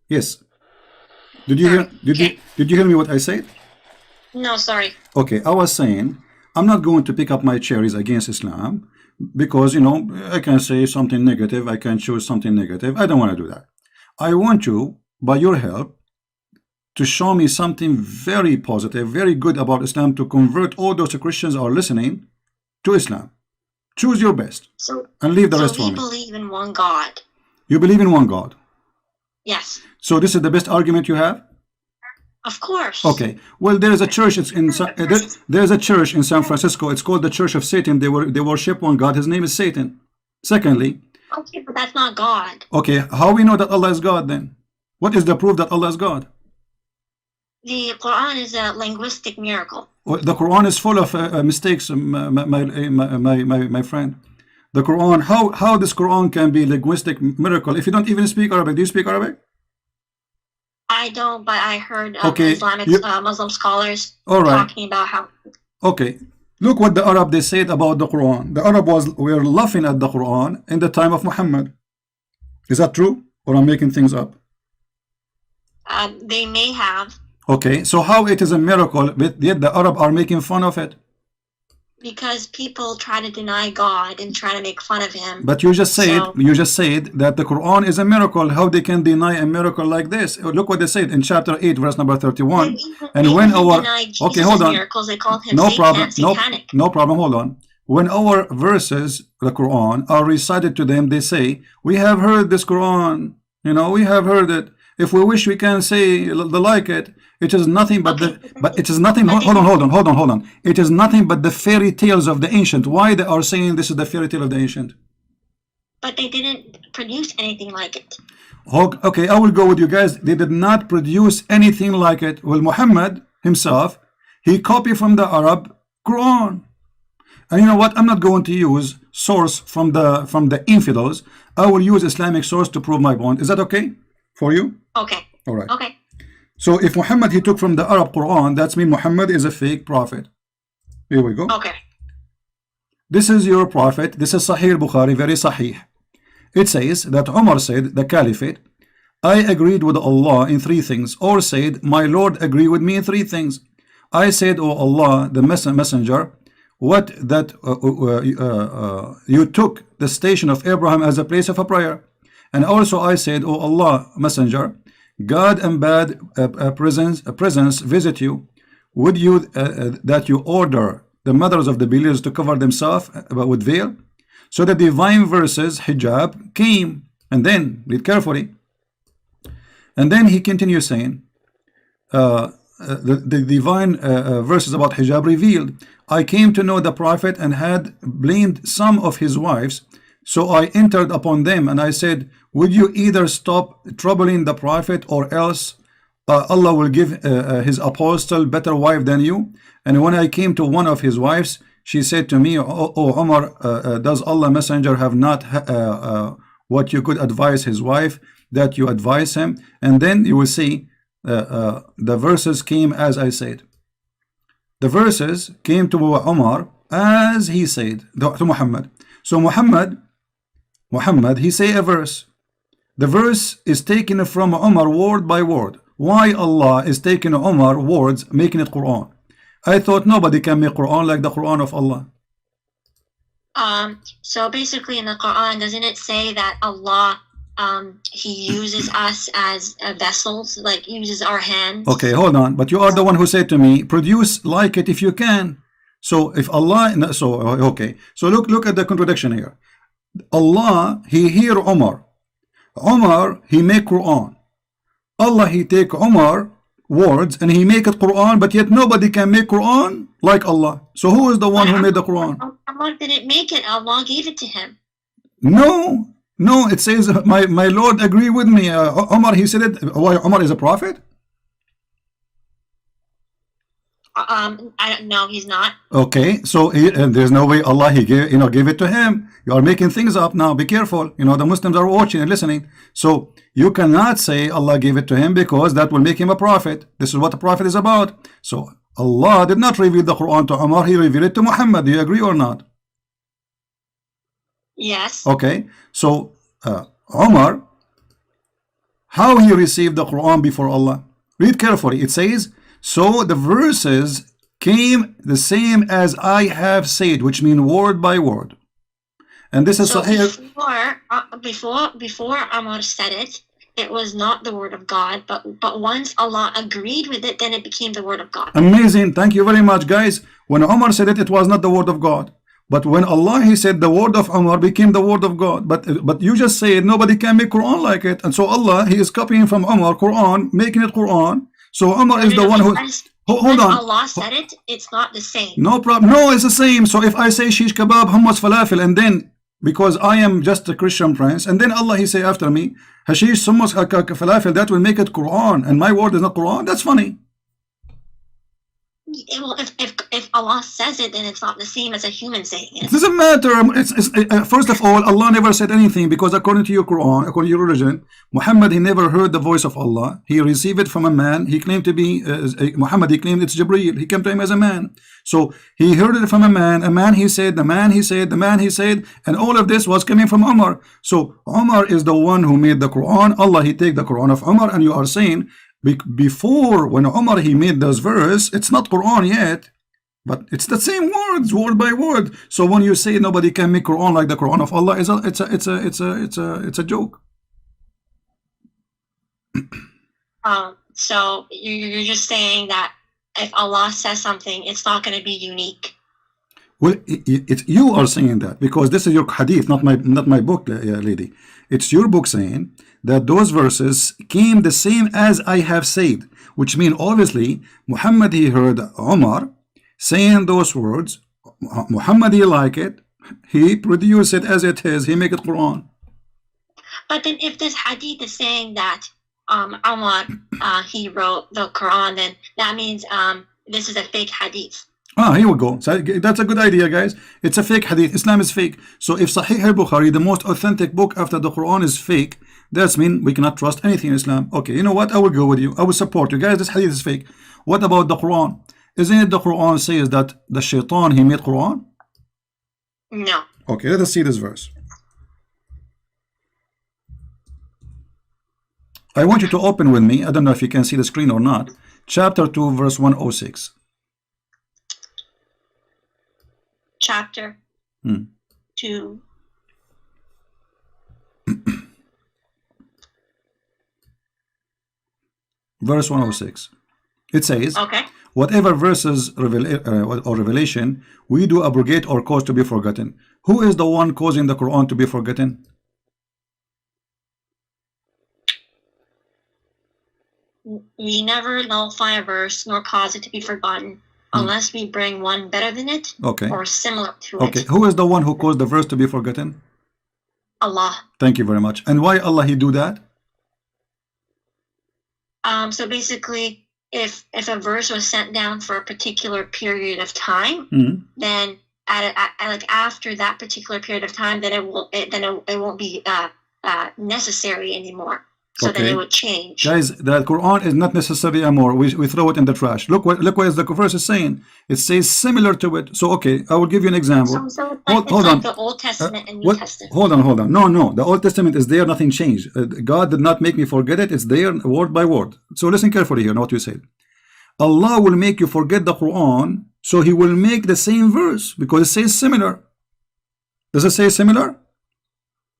Yes. Did you Sorry. hear? Did you hear me what I said? No, sorry. Okay, I was saying I'm not going to pick up my cherries against Islam because I can say something negative, I can choose something negative. I don't want to do that. I want you, by your help, to show me something very positive, very good about Islam to convert all those Christians who are listening to Islam. Choose your best So, and leave the so rest for we me. believe in one God. You believe in one God. Yes. So this is the best argument you have? Of course. Okay. Well, there is a church. There's a church in San Francisco. It's called the Church of Satan. They worship one God. His name is Satan. Secondly, Okay, but that's not God. okay, how we know that Allah is God then? What is the proof that Allah is God? The Quran is a linguistic miracle. Well, the Quran is full of mistakes, my friend. The Quran, how this Quran can be linguistic miracle if you don't even speak Arabic? Do you speak Arabic? I don't, but I heard Okay, Islamic Muslim scholars all right. talking about how. Okay, look what the Arab they said about the Quran. The Arab were laughing at the Quran in the time of Muhammad. Is that true, or I'm making things up? They may have. Okay, so how it is a miracle, but yet the Arab are making fun of it? Because people try to deny God and try to make fun of him. But you just said that the Quran is a miracle. How they can deny a miracle like this? Look what they said in chapter 8, verse number 31. And when our okay, hold on. Miracles, they called him no problem. satanic. No problem. Hold on. When our verses, the Quran, are recited to them, they say, "We have heard this Quran. We have heard it. If we wish, we can say the like it. It is nothing but it is nothing. Hold on. It is nothing but the fairy tales of the ancient. Why they are saying this is the fairy tale of the ancient? But they didn't produce anything like it. Okay, I will go with you guys. They did not produce anything like it. Well, Muhammad himself, he copied from the Arab Quran. And you know what? I'm not going to use source from the infidels. I will use Islamic source to prove my point. Is that okay for you? Okay. All right. Okay. So if Muhammad he took from the Arab Quran, that means Muhammad is a fake prophet. Here we go. Okay. This is your prophet. This is Sahih Bukhari, very Sahih. It says that Umar said, the Caliphate, I agreed with Allah in three things, or said, my Lord agreed with me in three things. I said, O Allah, the messenger, what that you took the station of Abraham as a place of a prayer. And also I said, O Allah, messenger, God and bad presence visit you. Would you that you order the mothers of the believers to cover themselves with veil? So the divine verses, hijab, came. And then, read carefully. And then he continues saying, the divine verses about hijab revealed, I came to know the prophet and had blamed some of his wives. So I entered upon them and I said, would you either stop troubling the prophet or else Allah will give his apostle better wife than you? And when I came to one of his wives, she said to me, O Umar, does Allah messenger have not what you could advise his wife that you advise him? And then you will see the verses came as I said. The verses came to Umar as he said to Muhammad. So Muhammad, he say a verse. The verse is taken from Umar word by word. Why Allah is taking Umar words, making it Quran? I thought nobody can make Quran like the Quran of Allah. So basically in the Quran, doesn't it say that Allah, he uses us as vessels, like uses our hands? Okay, hold on. But you are the one who said to me, produce like it if you can. So if Allah, okay. So look at the contradiction here. Allah, he hear Umar. Umar, he make Quran. Allah, he take Umar words and he make it Quran, but yet nobody can make Quran like Allah. So who is the one who made the Quran? Allah didn't make it. Allah gave it to him. No, it says my Lord agree with me. Umar, he said it. Why Umar is a prophet? I don't know. He's not. Okay, so there's no way Allah he gave it to him. You are making things up now. Be careful. The Muslims are watching and listening. So you cannot say Allah gave it to him because that will make him a prophet. This is what the prophet is about. So Allah did not reveal the Quran to Umar. He revealed it to Muhammad. Do you agree or not? Yes. Okay. So Umar, How he received the Quran before Allah? Read carefully. It says, so the verses came the same as I have said, which mean word by word. And this is So Sahih. before Umar said it, it was not the word of God, but once Allah agreed with it, then it became the word of God. Amazing. Thank you very much, guys. When Umar said it, it was not the word of God. But when Allah, he said the word of Umar became the word of God. But you just said nobody can make Quran like it. And so Allah, he is copying from Umar Quran, making it Quran. So Umar is the one who... Hold on. Allah said it, it's not the same. No problem. No, it's the same. So if I say shish kebab, hummus, falafel, and then because I am just a Christian prince, and then Allah, he say after me, hashish, hummus, falafel, that will make it Quran, and my word is not Quran. That's funny. Well, if Allah says it, then it's not the same as a human saying it. It doesn't matter. First of all, Allah never said anything because according to your Quran, according to your religion, Muhammad, he never heard the voice of Allah. He received it from a man. He claimed to be Muhammad. He claimed it's Jibreel. He came to him as a man. So he heard it from a man. A man he said, the man he said, the man he said, and all of this was coming from Umar. So Umar is the one who made the Quran. Allah, he take the Quran of Umar, and you are saying before when Umar he made those verse, it's not Quran yet. But it's the same words, word by word. So when you say nobody can make Quran like the Quran of Allah, it's a joke. So you're just saying that if Allah says something, it's not going to be unique. Well, you are saying that because this is your hadith, not my book, lady. It's your book saying that those verses came the same as I have said, which means obviously Muhammad he heard Umar saying those words. Muhammad he like it, he produced it as it is, he make it Quran. But then if this hadith is saying that Umar he wrote the Quran, then that means this is a fake hadith. Here we go. So that's a good idea, guys. It's a fake hadith. Islam is fake. So if Sahih al-Bukhari, the most authentic book after the Quran, is fake, that's mean we cannot trust anything in Islam. Okay, you know what? I will go with you. I will support you guys. This hadith is fake. What about the Quran? Isn't it the Quran says that the shaitan he made Quran? No. Okay, let us see this verse. I want you to open with me. I don't know if you can see the screen or not. Chapter 2, verse 106. Chapter 2. Verse 106. It says, okay, whatever verses or revelation we do abrogate or cause to be forgotten. Who is the one causing the Quran to be forgotten? We never nullify a verse nor cause it to be forgotten unless we bring one better than it or similar to it. Okay, who is the one who caused the verse to be forgotten? Allah. Thank you very much. And why Allah he do that? So basically, if a verse was sent down for a particular period of time, then like after that particular period of time, then it won't be necessary anymore. So that it would change. Guys, the Quran is not necessary anymore. We throw it in the trash. Look what the verse is saying. It says similar to it. So okay, I will give you an example. So it's like the Old Testament and New Testament. Hold on. No. The Old Testament is there, nothing changed. God did not make me forget it. It's there word by word. So listen carefully here, what you said. Allah will make you forget the Quran, so he will make the same verse because it says similar. Does it say similar?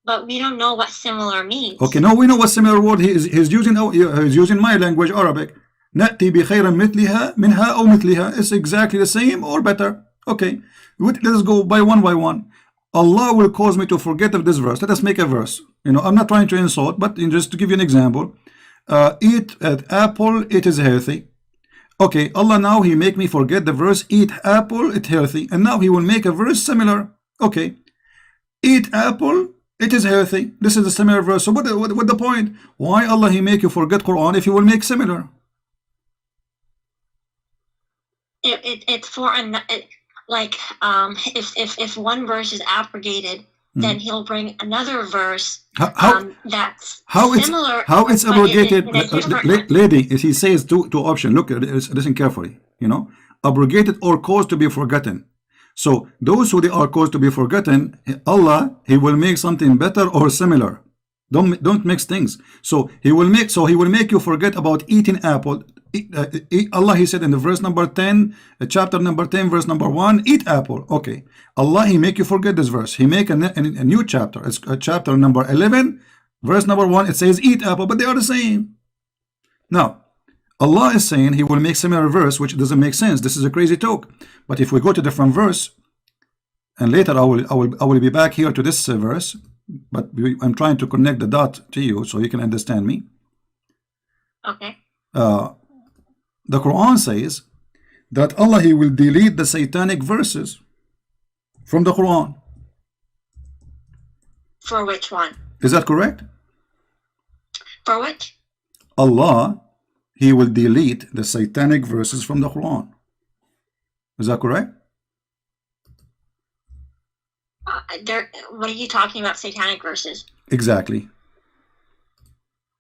But we don't know what similar means. Okay, now we know what similar word he's using. He's using my language, Arabic. نأتي بخير مثلها منها أو مثلها. It's exactly the same or better. Okay, let us go by one. Allah will cause me to forget of this verse. Let us make a verse. I'm not trying to insult, but just to give you an example. Eat an apple, it is healthy. Okay, Allah now he make me forget the verse. Eat apple, it's healthy. And now he will make a verse similar. Okay, eat apple, it is healthy. This is a similar verse. So what the point? Why Allah he make you forget Quran if he will make similar? It's for if one verse is abrogated, then he'll bring another verse that's similar. How it's abrogated, lady? He says two options. Look, listen carefully. Abrogated or caused to be forgotten. So those who they are caused to be forgotten, Allah he will make something better or similar. Don't mix things. So he will make you forget about eating apple. Allah, he said in the verse number 10, chapter number 10, verse number 1, eat apple. Okay. Allah, he make you forget this verse. He make a new chapter. It's chapter number 11, verse number 1. It says eat apple, but they are the same. Now, Allah is saying he will make similar verse, which doesn't make sense. This is a crazy talk. But if we go to different verse, and later I will be back here to this verse, but I'm trying to connect the dot to you so you can understand me. Okay. The Quran says that Allah, he will delete the satanic verses from the Quran. For which one? Is that correct? For which? Allah, he will delete the satanic verses from the Quran. Is that correct? What are you talking about, satanic verses? Exactly.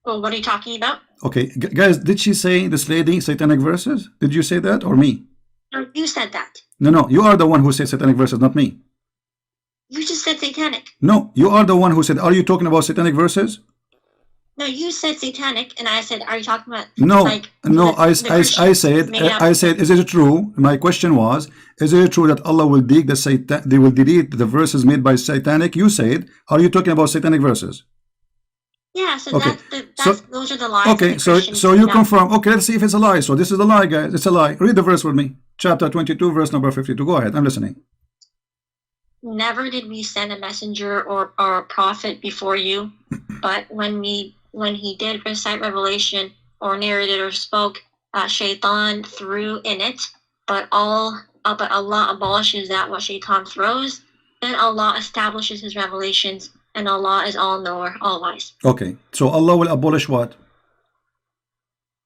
Well, what are you talking about? Okay, guys, did she say, this lady, satanic verses? Did you say that or me? No, you said that. No, you are the one who said satanic verses, not me. You just said satanic. No, you are the one who said, are you talking about satanic verses? No, you said satanic, and I said, are you talking about? No, like, no. I said, is it true? My question was, is it true that Allah will delete the verses made by satanic? You said, are you talking about satanic verses? Yeah, so okay. Those are the lies. Okay, so you confirm. Okay, let's see if it's a lie. So this is the lie, guys. It's a lie. Read the verse with me. Chapter 22, verse number 52. Go ahead. I'm listening. Never did we send a messenger or a prophet before you, but when he did recite revelation or narrated or spoke, Shaitan threw in it, but Allah abolishes that what Shaitan throws. Then Allah establishes his revelations, and Allah is all knower, all wise. Okay, so Allah will abolish what?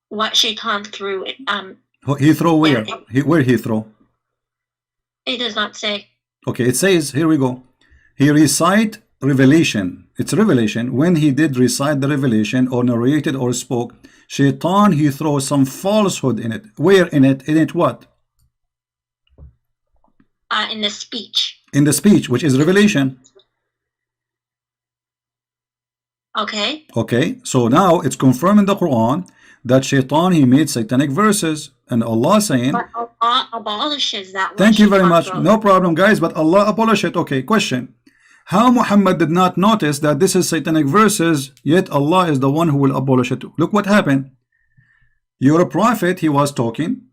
What Shaitan threw. He throw where? Where he throw? It does not say. Okay, it says, here we go. He recite revelation. It's revelation. When he did recite the revelation or narrated or spoke, Shaitan, he throws some falsehood in it. Where in it? In it what? In the speech. In the speech, which is revelation. Okay. Okay, so now it's confirmed in the Quran that Shaitan, he made satanic verses, and Allah saying, but Allah abolishes that. Thank you very much. No problem, guys, but Allah abolished it. Okay, question. How Muhammad did not notice that this is satanic verses, yet Allah is the one who will abolish it? Look what happened. Your prophet, he was talking.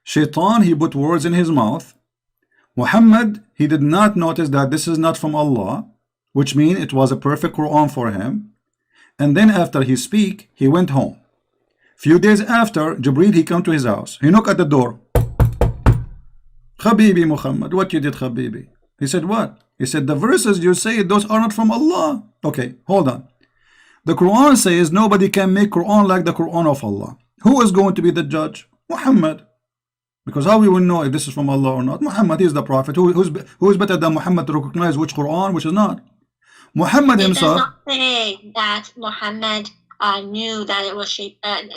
Shaitan, he put words in his mouth. Muhammad, he did not notice that this is not from Allah, which means it was a perfect Quran for him. And then after he speak, he went home. Few days after, Jibreel, he come to his house. He knocked at the door. Habibi Muhammad, what you did, Habibi? He said, what? He said, the verses you say, those are not from Allah. Okay, hold on. The Quran says nobody can make Quran like the Quran of Allah. Who is going to be the judge? Muhammad. Because how we will know if this is from Allah or not? Muhammad is the prophet. Who is better than Muhammad to recognize which Quran, which is not? Muhammad himself. It does not say that Muhammad knew that it was Shaitan.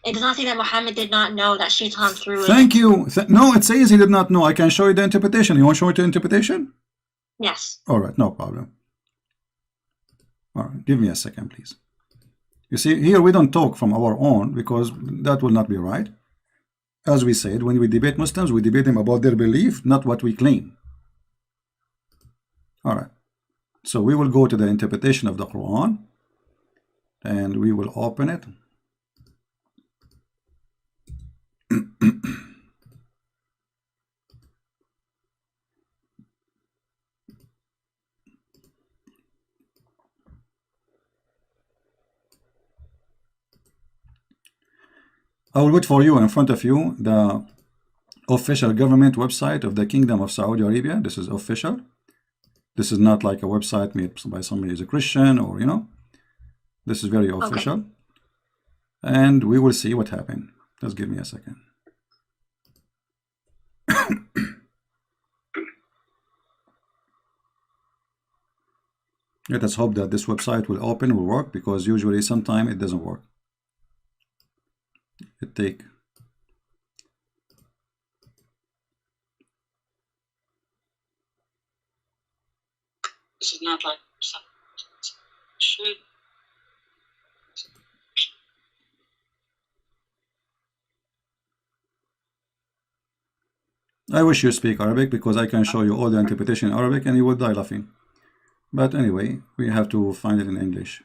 It does not say that Muhammad did not know that Shaitan threw it. Thank you. No, it says he did not know. I can show you the interpretation. You want to show me the interpretation? Yes. All right, no problem. All right, give me a second, please. You see, here we don't talk from our own because that will not be right. As we said, when we debate Muslims, we debate them about their belief, not what we claim. All right. So we will go to the interpretation of the Quran and we will open it. I will put for you in front of you the official government website of the Kingdom of Saudi Arabia. This is official. This is not like a website made by somebody who's a Christian or, you know. This is very official. Okay. And we will see what happened. Just give me a second. Let us hope that this website will open, will work, because usually sometimes it doesn't work. It take. This is not like should I wish you speak Arabic because I can show you all the interpretation in Arabic and you would die laughing. But anyway, we have to find it in English.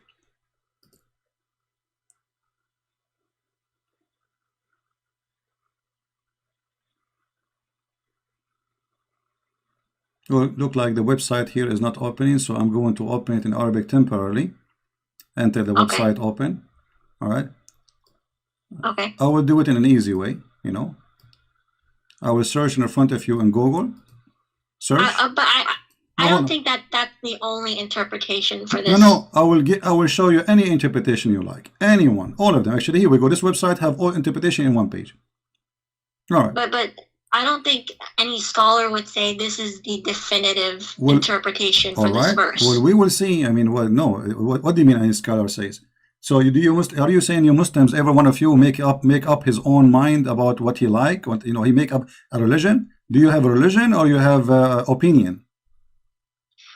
Well, look like the website here is not opening, so I'm going to open it in Arabic temporarily. Enter the website open. All right. Okay. I will do it in an easy way, you know. I will search in front of you in Google. Search. But I don't think that that's the only interpretation for this. No, I will show you any interpretation you like. Anyone, all of them. Actually, here we go. This website have all interpretation in one page. All right. But I don't think any scholar would say this is the definitive interpretation for this verse. Well, we will see. I mean, well, no. What do you mean any scholar says? So are you saying you Muslims, every one of you make up his own mind about what he like? What, you know, he make up a religion? Do you have a religion or you have opinion?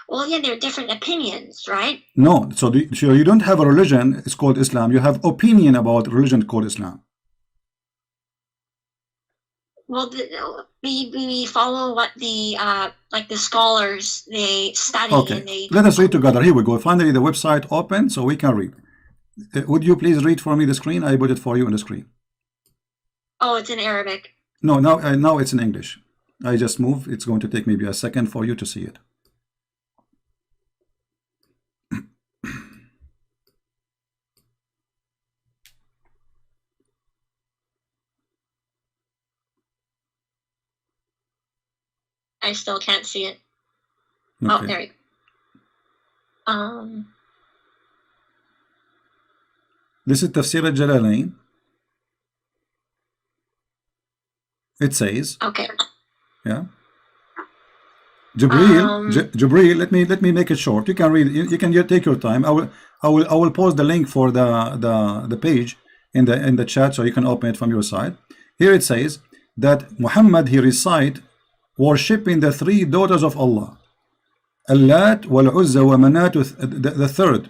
Well, yeah, there are different opinions, right? No. So you don't have a religion. It's called Islam. You have opinion about religion called Islam. Well, we follow what the like the scholars they study. Okay. And they. Let us read together. Here we go. Finally, the website open so we can read. Would you please read for me the screen? I put it for you on the screen. Oh, it's in Arabic. No, now it's in English. I just moved. It's going to take maybe a second for you to see it. I still can't see it. Okay. Oh, there you go. This is Tafsir al-Jalalain. It says. Okay. Yeah. Jibril. Let me make it short. You can read. You can take your time. I will post the link for the page in the chat so you can open it from your side. Here it says that Muhammad he recite worshipping the three daughters of Allah, Allat wal Uzza wa Manat, the third.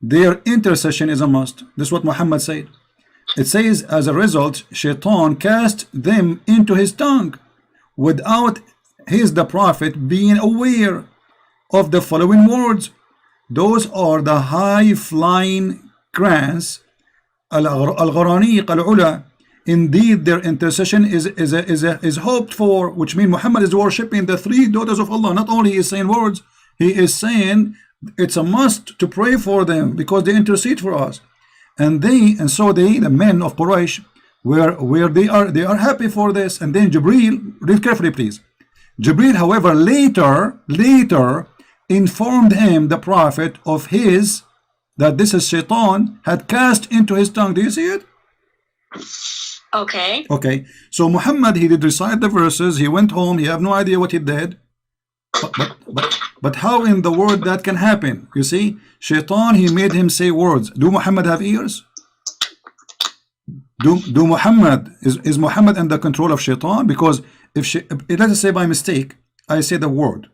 Their intercession is a must. This is what Muhammad said. It says, as a result, Shaitan cast them into his tongue without the Prophet being aware of the following words. Those are the high-flying crans, al-gharaniq al-ula. Indeed, their intercession is hoped for, which means Muhammad is worshipping the three daughters of Allah. Not only is saying words, he is saying it's a must to pray for them because they intercede for us. And so the men of Quraysh, where they are happy for this. And then Jibril, read carefully please. Jibril, however, later informed him, the Prophet, of that this is Shaitan had cast into his tongue. Do you see it? Okay. Okay. So Muhammad, he did recite the verses. He went home. He have no idea what he did. But how in the world that can happen? You see, Shaitan, he made him say words. Do Muhammad have ears? Do Muhammad, is Muhammad in the control of Shaitan? Because if let us say by mistake, I say the word.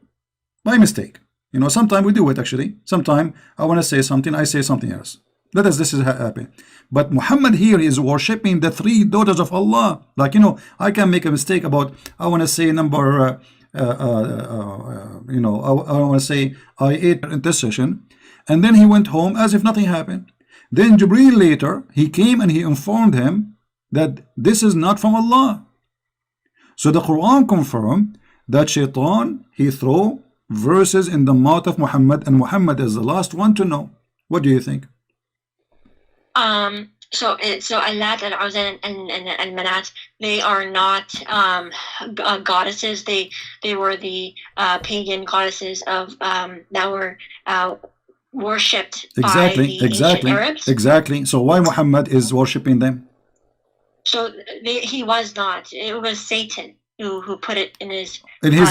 By mistake. You know, sometimes we do it actually. Sometimes I want to say something, I say something else. This is happen. But Muhammad here is worshipping the three daughters of Allah. Like, you know, I can make a mistake about, I want to say number, you know, I want to say I ate intercession. And then he went home as if nothing happened. Then Jibreel later, he came and he informed him that this is not from Allah. So the Quran confirmed that Shaitan, he threw verses in the mouth of Muhammad, and Muhammad is the last one to know. What do you think? So Allat, Al-Uzza, and Manat, they are not goddesses. They were the pagan goddesses of that were worshipped by the ancient Arabs. Exactly. So why Muhammad is worshipping them? So he was not. It was Satan who put it in his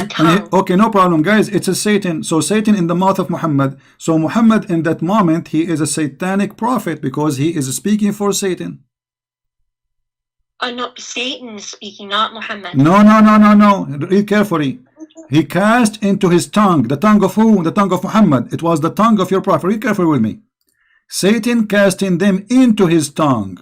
tongue. Okay, no problem, guys. It's a Satan. So Satan in the mouth of Muhammad. So Muhammad in that moment, he is a satanic prophet because he is speaking for Satan. No, Satan is speaking, not Muhammad. No. Read carefully. He cast into his tongue. The tongue of who? The tongue of Muhammad. It was the tongue of your prophet. Read carefully with me. Satan casting them into his tongue.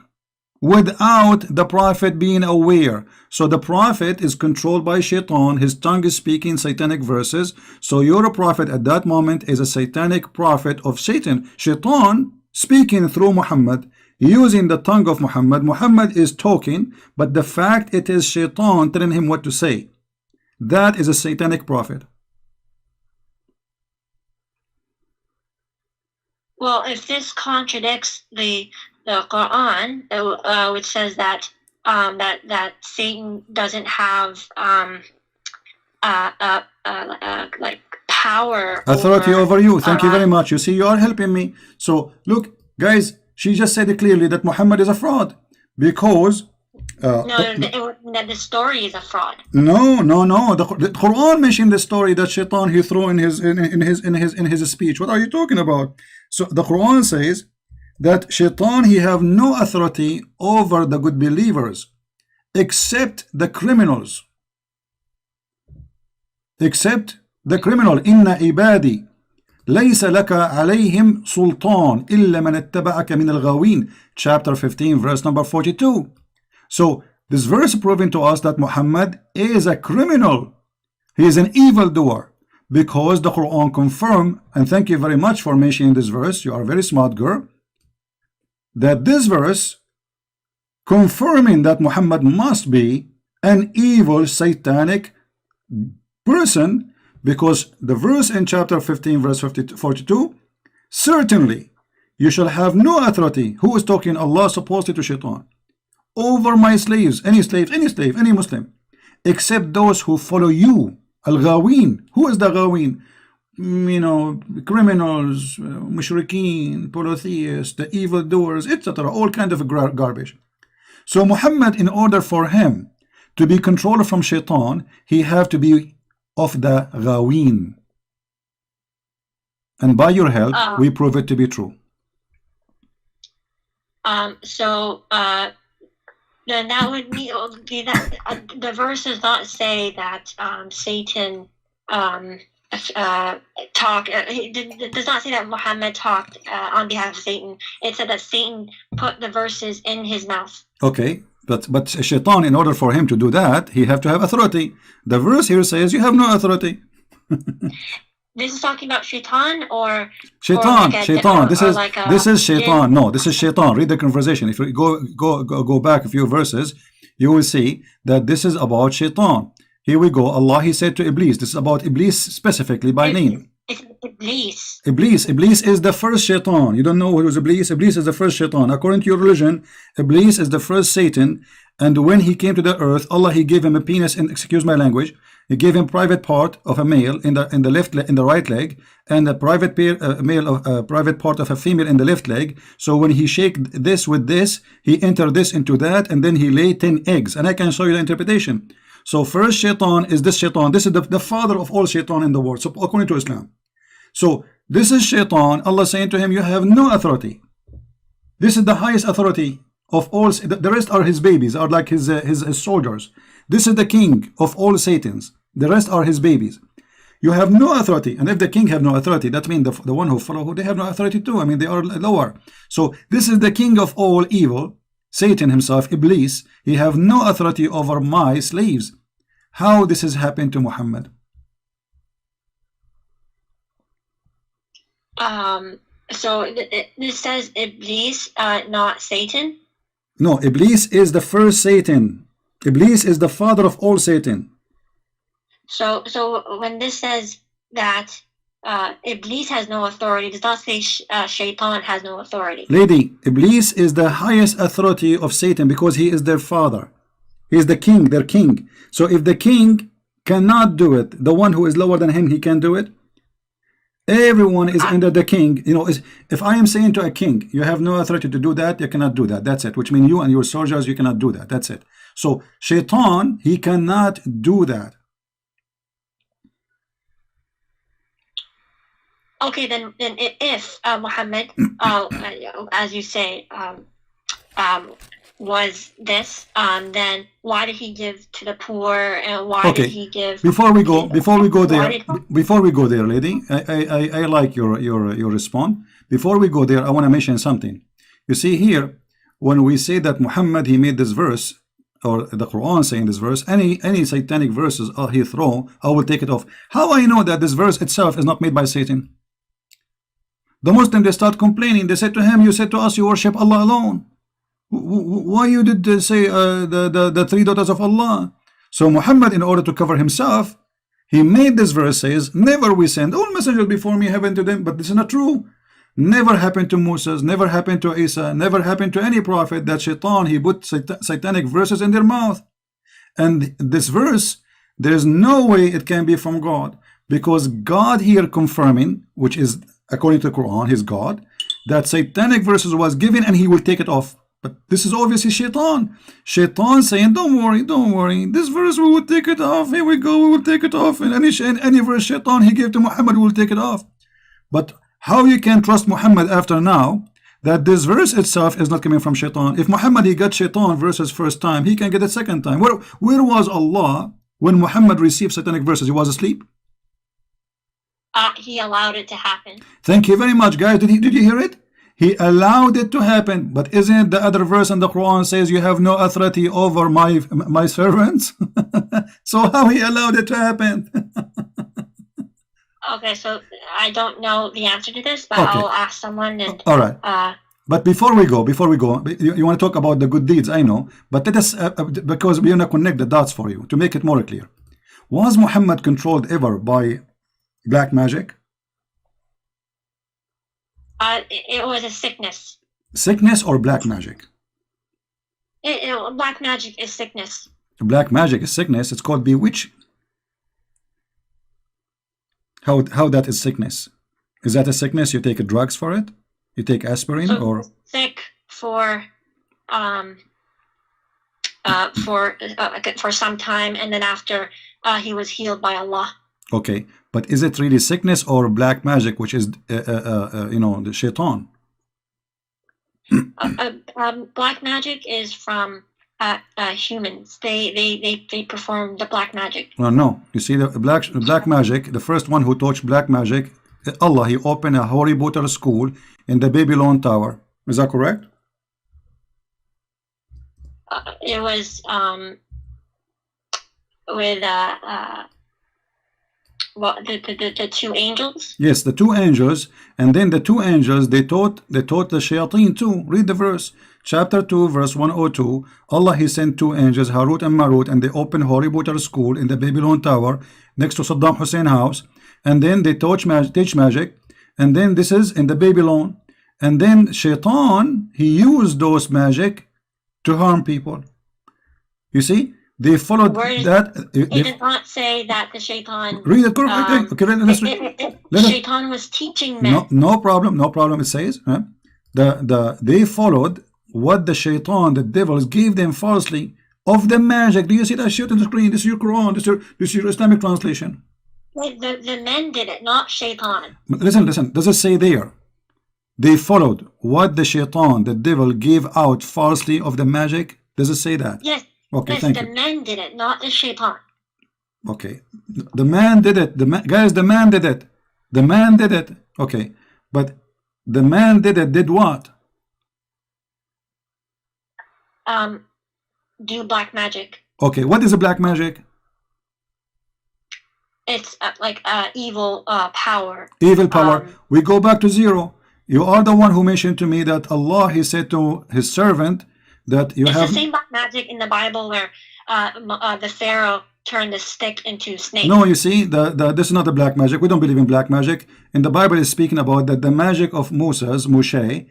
without the prophet being aware. So the prophet is controlled by shaitan. His tongue is speaking satanic verses. So your prophet at that moment is a satanic prophet of Satan. Shaitan speaking through Muhammad, using the tongue of Muhammad. Muhammad is talking, but the fact it is shaitan telling him what to say. That is a satanic prophet. Well, if this contradicts the Quran, which says that that Satan doesn't have like power, authority over you. Thank you very uh, much. You see, you are helping me. So look, guys, she just said clearly that Muhammad is a fraud because no, that the story is a fraud. no. The Quran mentioned the story that Shaitan he threw in his speech. What are you talking about? So the Quran says that Shaitan he have no authority over the good believers except the criminals. Except the criminal. Inna ibadi ليس لك عليهم سلطان إلا من اتبعك من الغاوين. Chapter 15 verse number 42. So this verse proving to us that Muhammad is a criminal. He is an evildoer, because the Quran confirm, and thank you very much for mentioning this verse, you are a very smart girl, that this verse confirming that Muhammad must be an evil satanic person, because the verse in chapter 15 verse 42, certainly you shall have no authority. Who is talking? Allah, supposedly to Shaitan, over my slaves, any slave, any Muslim, except those who follow you. Al-Ghaween. Who is the Ghaween? You know, criminals, mushrikeen, polytheists, the evildoers, etc. All kind of garbage. So Muhammad, in order for him to be controlled from Shaitan, he have to be of the Ghaween. And by your help, we prove it to be true. Then that would be that the verse does not say that Satan it does not say that Muhammad talked on behalf of Satan. It said that Satan put the verses in his mouth. Okay, but Shaitan, in order for him to do that, he have to have authority. The verse here says you have no authority. This is talking about Shaitan or Shaitan. Like Shaitan. This is Shaitan. No, this is Shaitan. Read the conversation. If you go back a few verses, you will see that this is about Shaitan. Here we go. Allah, he said to Iblis. This is about Iblis specifically by name. It's Iblis. Iblis is the first Shaitan. You don't know who was Iblis? Iblis is the first Shaitan. According to your religion, Iblis is the first Satan. And when he came to the earth, Allah, he gave him a penis, and excuse my language, he gave him private part of a male in the right leg, and a private private part of a female in the left leg. So when he shake this with this, he entered this into that, and then he laid 10 eggs. And I can show you the interpretation. So first Shaitan is this Shaitan. This is the father of all Shaitan in the world, so according to Islam. So this is Shaitan. Allah saying to him, you have no authority. This is the highest authority of all. The rest are his babies, are like his soldiers. This is the king of all Satans. The rest are his babies. You have no authority. And if the king have no authority, that means the one who follow, they have no authority too. I mean, they are lower. So this is the king of all evil, Satan himself, Iblis. He have no authority over my slaves. How this has happened to Muhammad? So this says Iblis, not Satan? No, Iblis is the first Satan. Iblis is the father of all Satan. So when this says that Iblis has no authority, it does not say Shaitan has no authority. Lady, Iblis is the highest authority of Satan because he is their father. He is the king, their king. So if the king cannot do it, the one who is lower than him, he can do it. Everyone is under the king. You know, if I am saying to a king, you have no authority to do that, you cannot do that. That's it. Which means you and your soldiers, you cannot do that. That's it. So Shaitan, he cannot do that. Okay, then if Muhammad, as you say, was this, then why did he give to the poor, and why did he give? Before we go there, lady, I like your response. Before we go there, I want to mention something. You see here, when we say that Muhammad, he made this verse, or the Quran saying this verse, any satanic verses he throw, I will take it off. How I know that this verse itself is not made by Satan? The Muslim, they start complaining. They said to him, you said to us you worship Allah alone. Why you did say the three daughters of Allah? So Muhammad, in order to cover himself, he made this verse says, never we send all messengers before me heaven to them. But this is not true. Never happened to Moses, never happened to Isa, never happened to any prophet that Shaitan, he put satanic verses in their mouth. And this verse, there is no way it can be from God, because God here confirming, which is according to the Quran, his God, that satanic verses was given and he will take it off. But this is obviously Shaitan. Shaitan saying, don't worry, this verse we will take it off. Here we go, we will take it off. And any verse Shaitan he gave to Muhammad, we will take it off. But how you can trust Muhammad after now that this verse itself is not coming from Shaitan? If Muhammad he got Shaitan verses first time, he can get it second time. Where was Allah when Muhammad received satanic verses? He was asleep. He allowed it to happen. Thank you very much, guys. Did you hear it? He allowed it to happen. But isn't the other verse in the Quran says you have no authority over my servants? So how he allowed it to happen? Okay, so I don't know the answer to this, but Okay. I'll ask someone. And all right. But before we go, you want to talk about the good deeds, I know, but let us, because we want to connect the dots for you to make it more clear. Was Muhammad controlled ever by black magic? It was a sickness. Sickness or black magic? Black magic is sickness. Black magic is sickness. It's called bewitch. How that is sickness? Is that a sickness? You take drugs for it? You take aspirin So or sick for some time, and then after he was healed by Allah. okay? But is it really sickness or black magic, which is the Shaitan? Black magic is from humans. They perform the black magic. No. You see, the black magic, the first one who taught black magic, Allah, he opened a Harry Potter school in the Babylon Tower. Is that correct? It was with the two angels. Yes, the two angels, and then the two angels they taught the shayateen too. Read the verse, chapter 2, verse 102. Allah, he sent two angels, Harut and Marut, and they opened Harry Potter school in the Babylon Tower next to Saddam Hussein house, and then they teach magic, and then this is in the Babylon, and then Shaitan, he used those magic to harm people. You see, they followed that. It did not say that the Shaitan. Read it correctly. Okay, let's read. Shaitan was teaching them. No problem. It says they followed what the Shaitan, the devils, gave them falsely of the magic. Do you see that shit on the screen? This is your Quran. This is your Islamic translation. The men did it, not Shaitan. Listen. Does it say there? They followed what the Shaitan, the devil, gave out falsely of the magic. Does it say that? Yes. Okay, yes, thank the you. men did it, not the Shaitan. Okay, the man did it. Guys, the man did it. The man did it. Okay, but the man did it. Did what? Do black magic. Okay, what is a black magic? It's like evil power. Evil power. We go back to zero. You are the one who mentioned to me that Allah, he said to his servant that you it's have. The same black magic in the Bible where the Pharaoh turned the stick into snake. No, you see, this is not a black magic. We don't believe in black magic. In the Bible, is speaking about that the magic of Moshe,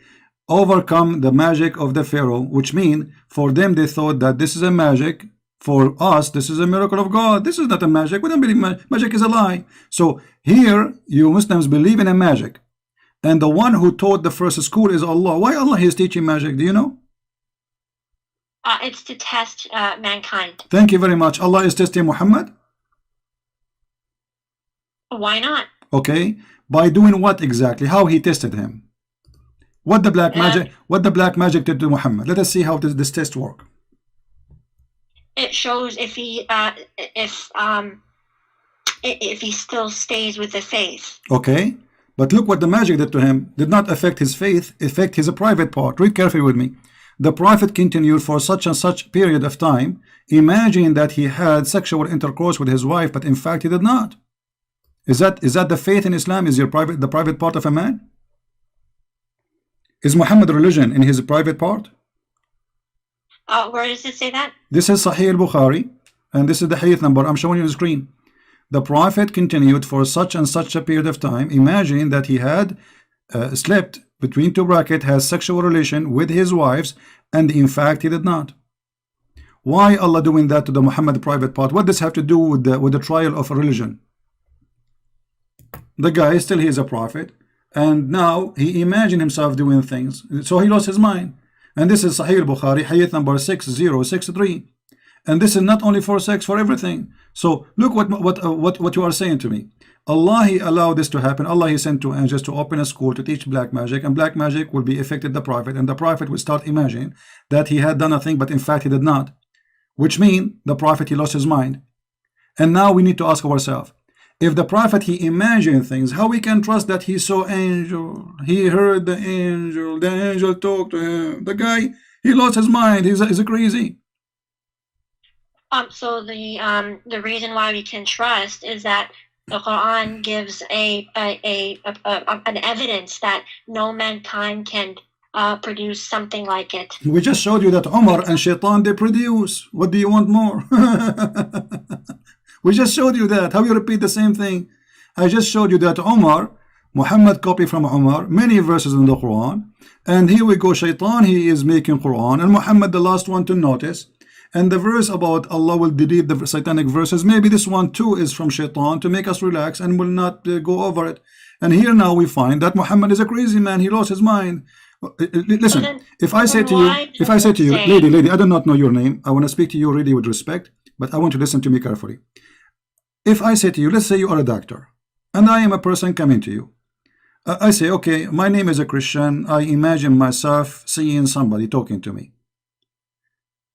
overcome the magic of the Pharaoh, which mean for them they thought that this is a magic. For us, this is a miracle of God. This is not a magic. We don't believe magic is a lie. So here, you Muslims believe in a magic. And the one who taught the first school is Allah. Why Allah is teaching magic? Do you know? It's to test mankind. Thank you very much. Allah is testing Muhammad? Why not? Okay. By doing what exactly? How he tested him? What the black magic did to Muhammad? Let us see how this test work. It shows if he still stays with the faith. Okay. But look what the magic did to him. Did not affect his faith, affect his private part. Read carefully with me. The Prophet continued for such and such period of time, imagining that he had sexual intercourse with his wife, but in fact he did not. Is that the faith in Islam? Is the private part of a man? Is Muhammad religion in his private part? Where does it say that? This is Sahih al-Bukhari, and this is the hadith number I'm showing you on the screen. The Prophet continued for such and such a period of time, imagining that he had slept between two brackets, has sexual relation with his wives, and in fact he did not. Why Allah doing that to the Muhammad private part? What does have to do with the trial of a religion? The guy still, he is a prophet, and now he imagined himself doing things, so he lost his mind. And this is Sahih al-Bukhari, hadith number 6063. And this is not only for sex, for everything. So look what you are saying to me. Allah, he allowed this to happen. Allah, he sent two angels to open a school to teach black magic, and black magic will be affected the Prophet, and the Prophet will start imagining that he had done a thing, but in fact he did not. Which means the Prophet, he lost his mind. And now we need to ask ourselves, if the Prophet, he imagined things, how we can trust that he saw angel, he heard the angel talked to him? The guy, he lost his mind. He's crazy. So the reason why we can trust is that the Quran gives an evidence that no mankind can produce something like it. We just showed you that Umar and Shaitan, they produce. What do you want more? We just showed you that. How you repeat the same thing? I just showed you that Umar, Muhammad copied from Umar many verses in the Quran, and here we go, Shaitan, he is making Quran, and Muhammad the last one to notice. And the verse about Allah will delete the satanic verses, maybe this one too is from Shaitan to make us relax and will not go over it. And here now we find that Muhammad is a crazy man. He lost his mind. Listen, if I say to you, lady, I do not know your name. I want to speak to you really with respect, but I want you to listen to me carefully. If I say to you, let's say you are a doctor, and I am a person coming to you. I say, okay, my name is a Christian. I imagine myself seeing somebody talking to me.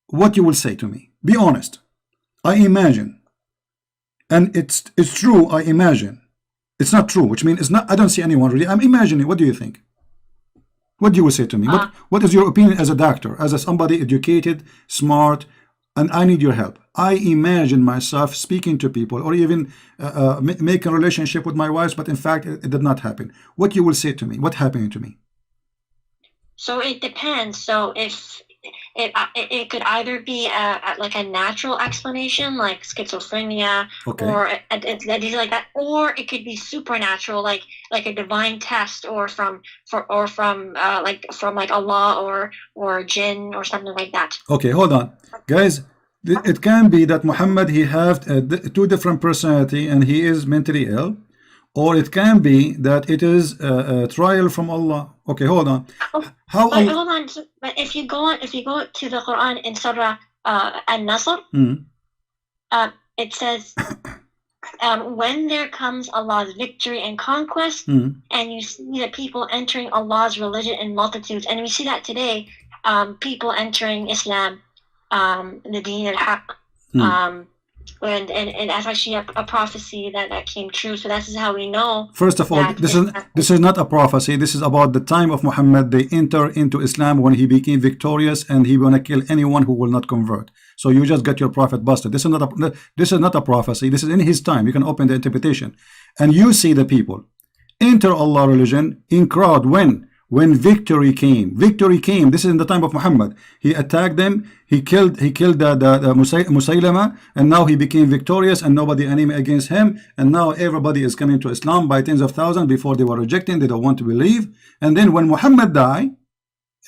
What you will say to me? Be honest. I imagine, and it's true. I imagine. It's not true, which means it's not. I don't see anyone really. I'm imagining. What do you think? What do you say to me? What is your opinion as a doctor, as somebody educated, smart, and I need your help? I imagine myself speaking to people, or even make a relationship with my wife, but in fact it did not happen. What you will say to me? What happened to me? So it depends. So if it could either be like a natural explanation, like schizophrenia, okay, or like that, or it could be supernatural, like a divine test, or from Allah or jinn or something like that. Okay, hold on, guys. It can be that Muhammad, he have two different personality and he is mentally ill, or it can be that it is a trial from Allah. Okay, hold on. Hold on. But if you go to the Quran in Surah An-Nasr, it says, when there comes Allah's victory and conquest, and you see the people entering Allah's religion in multitudes, and we see that today, people entering Islam, the Deen al-Haq, and that's actually a prophecy that came true. So that's how we know. First of all, this is not a prophecy. This is about the time of Muhammad. They enter into Islam when he became victorious, and he want to kill anyone who will not convert. So you just get your prophet busted. This is not a prophecy. This is in his time. You can open the interpretation, and you see the people enter Allah religion in crowd when victory came. Victory came. This is in the time of Muhammad. He attacked them. He killed the Musaylama, and now he became victorious, and nobody enemy against him. And now everybody is coming to Islam by tens of thousands. Before they were rejecting, they don't want to believe. And then when Muhammad died,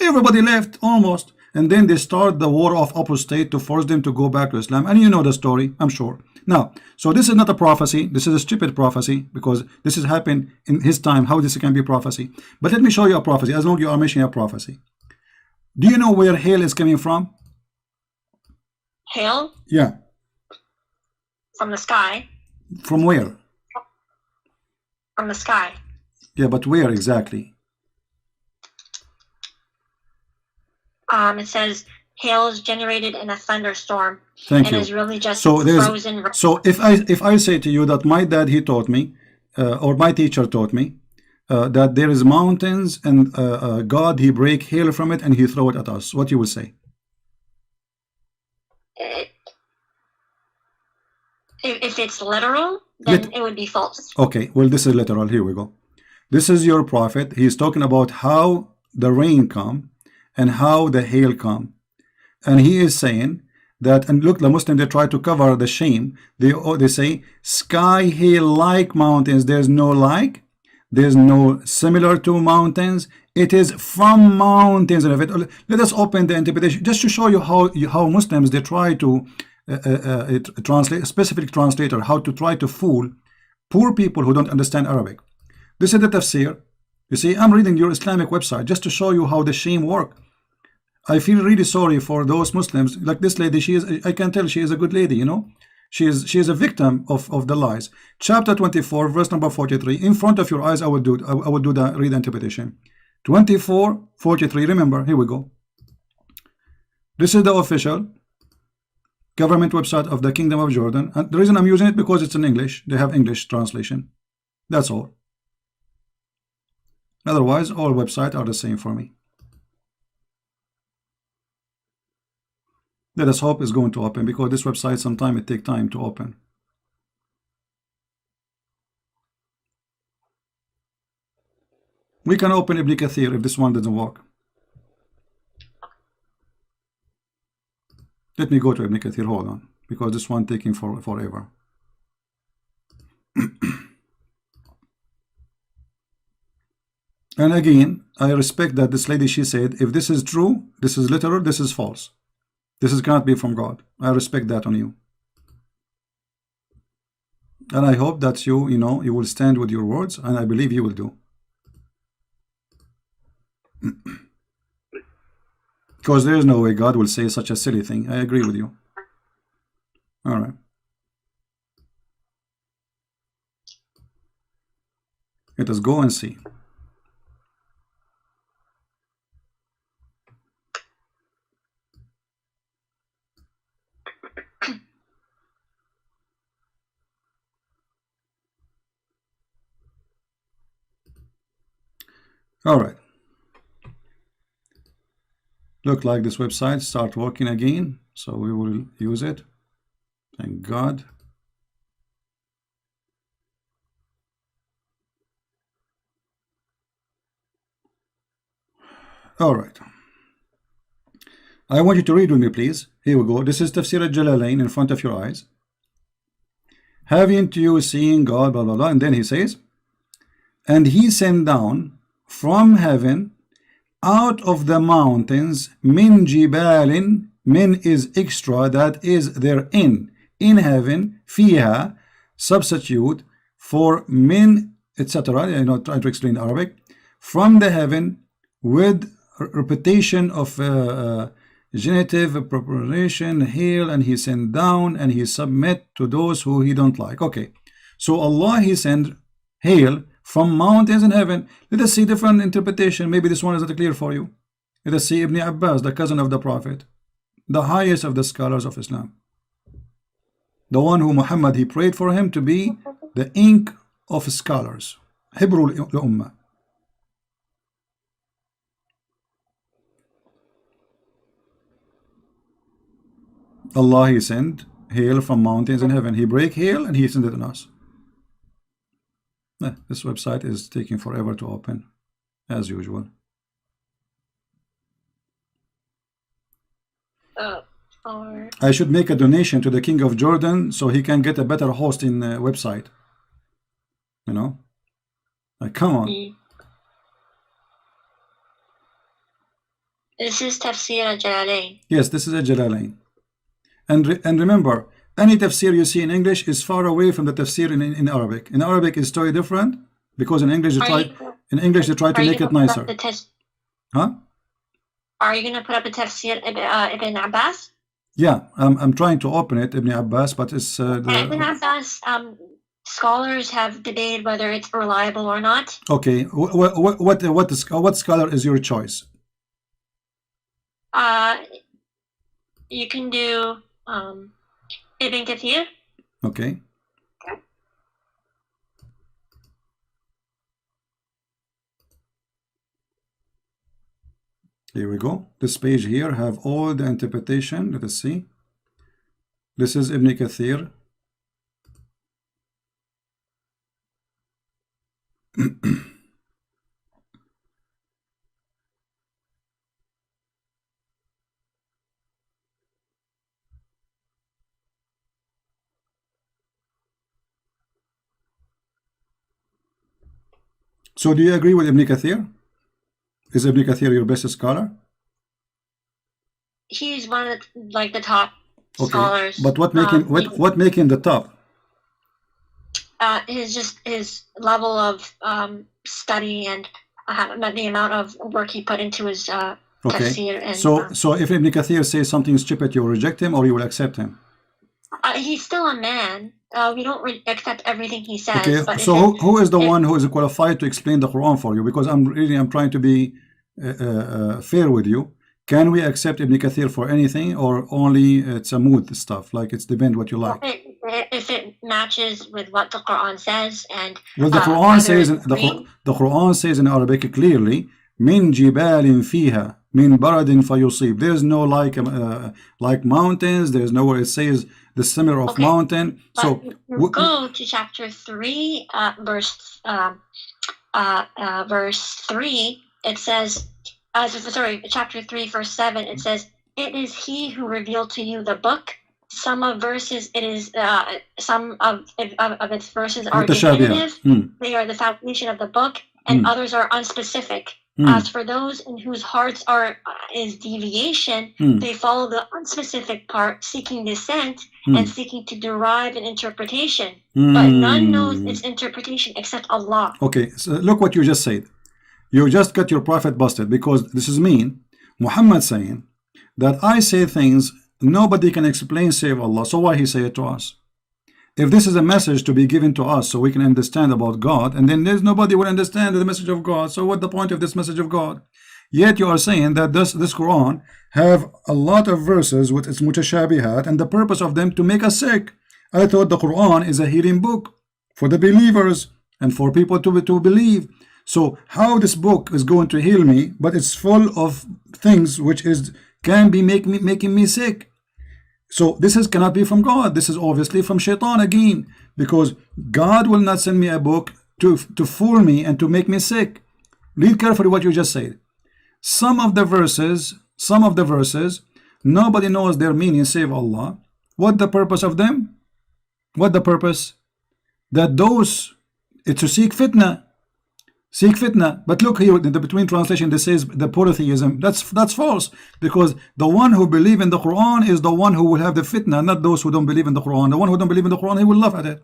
everybody left almost. And then they start the war of apostate to force them to go back to Islam. And you know the story, I'm sure. Now, so this is not a prophecy. This is a stupid prophecy, because this has happened in his time. How this can be prophecy? But let me show you a prophecy, as long as you are mentioning a prophecy. Do you know where hail is coming from? Hail? Yeah. From the sky. From where? From the sky. Yeah, but where exactly? It says hail is generated in a thunderstorm. Thank you. Is really just frozen. So if I say to you that my dad, he taught me, or my teacher taught me, that there is mountains and God he break hail from it and he throw it at us. What you will say? If it's literal, then it would be false. Okay, well, this is literal. Here we go. This is your prophet. He's talking about how the rain come and how the hail come. And he is saying that, and look, the Muslims, they try to cover the shame. They say, sky hail like mountains. There's no like. There's no similar to mountains. It is from mountains. And let us open the interpretation just to show you how Muslims, they try to translate, a specific translator, how to try to fool poor people who don't understand Arabic. This is the tafsir. You see, I'm reading your Islamic website just to show you how the shame work. I feel really sorry for those Muslims. Like this lady, I can tell she is a good lady, you know. She is a victim of the lies. Chapter 24, verse number 43. In front of your eyes, I will do the read interpretation. 24:43. Remember, here we go. This is the official government website of the Kingdom of Jordan. And the reason I'm using it because it's in English. They have English translation. That's all. Otherwise, all websites are the same for me. Let us hope it's going to open, because this website sometimes it takes time to open. We can open Ibn Kathir if this one doesn't work. Let me go to Ibn Kathir, hold on, because this one taking forever. And again, I respect that this lady, she said, if this is true, this is literal, this is false. This cannot be from God. I respect that on you. And I hope that you will stand with your words, and I believe you will do. Because there is no way God will say such a silly thing. I agree with you. All right. Let us go and see. All right. Look like this website start working again, so we will use it. Thank God. All right. I want you to read with me, please. Here we go. This is Tafsir al-Jalalain in front of your eyes. Haven't you seen God, blah, blah, blah. And then he says, and he sent down from heaven out of the mountains min jibalin. Min is extra, that is there in heaven, fiha, substitute for min, etc. I know, try to explain Arabic. From the heaven with repetition of genitive preparation, hail, and he sent down and he submit to those who he don't like. Okay, so Allah, he sent hail from mountains in heaven. Let us see different interpretation. Maybe this one is not clear for you. Let us see Ibn Abbas, the cousin of the Prophet, the highest of the scholars of Islam, the one who Muhammad, he prayed for him to be the ink of scholars, Hibrul Ummah. Allah, he sent hail from mountains in heaven. He break hail and he sent it on us. This website is taking forever to open, as usual. I should make a donation to the King of Jordan so he can get a better hosting website. You know? Like, come on. This is Tafsir al-Jalalain. Yes, this is a Jalalain. And remember, any tafsir you see in English is far away from the tafsir in Arabic. In Arabic, it's totally different, because in English they try to make it nicer. Huh? Are you going to put up a tafsir Ibn Abbas? Yeah, I'm trying to open it, Ibn Abbas, but it's Ibn Abbas. Scholars have debated whether it's reliable or not. Okay, what scholar is your choice? You can do Ibn Kathir. Okay. Here we go. This page here have all the interpretation. Let us see. This is Ibn Kathir. So do you agree with Ibn Kathir? Is Ibn Kathir your best scholar? He's one of the top Okay, scholars. but what make him the top? His level of study and the amount of work he put into his Okay, tafsir. And so if Ibn Kathir says something stupid, you will reject him or you will accept him? he's still a man. We don't accept everything he says. Okay, But so who is the one who is qualified to explain the Quran for you? Because I'm trying to be fair with you. Can we accept Ibn Kathir for anything, or only it's a mood stuff? Like it's depend what you like. if it matches with what the Quran says, and well, the Quran says the Quran says in Arabic clearly, "Min jibalin fiha min baradin fayusib." There's no like mountains. There's nowhere it says the similar of mountain. But so we'll go to chapter 3, verse 3. It says, chapter 3, verse 7. It says, "It is He who revealed to you the book." Some of verses, it is some of its verses are definitive. They are the foundation of the book, and others are unspecific. As for those in whose hearts is deviation, they follow the unspecific part, seeking dissent and seeking to derive an interpretation. But none knows its interpretation except Allah. Okay, so look what you just said. You just got your prophet busted, because this is mean. Muhammad saying that I say things nobody can explain save Allah. So why he say it to us? If this is a message to be given to us so we can understand about God, and then there's nobody will understand the message of God, so what the point of this message of God? Yet you are saying that this Quran have a lot of verses with its mutashabihat, and the purpose of them to make us sick. I thought the Quran is a healing book for the believers and for people to believe. So how this book is going to heal me, but it's full of things which can be making me sick. So this cannot be from God. This is obviously from Shaitan again, because God will not send me a book to fool me and to make me sick. Read carefully what you just said. Some of the verses, nobody knows their meaning save Allah. What the purpose of them? What the purpose? That it's to seek fitna. Seek fitna. But look here in the between translation, this says the polytheism. That's false, because the one who believe in the Quran is the one who will have the fitna, not those who don't believe in the Quran. The one who don't believe in the Quran, he will laugh at it.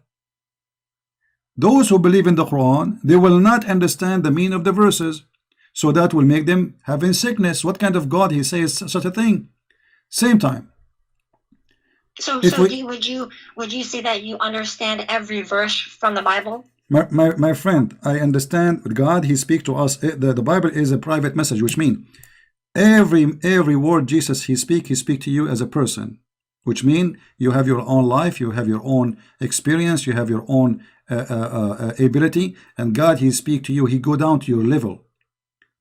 Those who believe in the Quran, they will not understand the meaning of the verses, so that will make them having sickness. What kind of God he says such a thing? Same time. So would you say that you understand every verse from the Bible? My friend, I understand God, he speaks to us. The Bible is a private message, which means every word Jesus he speak to you as a person, which means you have your own life, you have your own experience, you have your own ability, and God he speak to you, he go down to your level.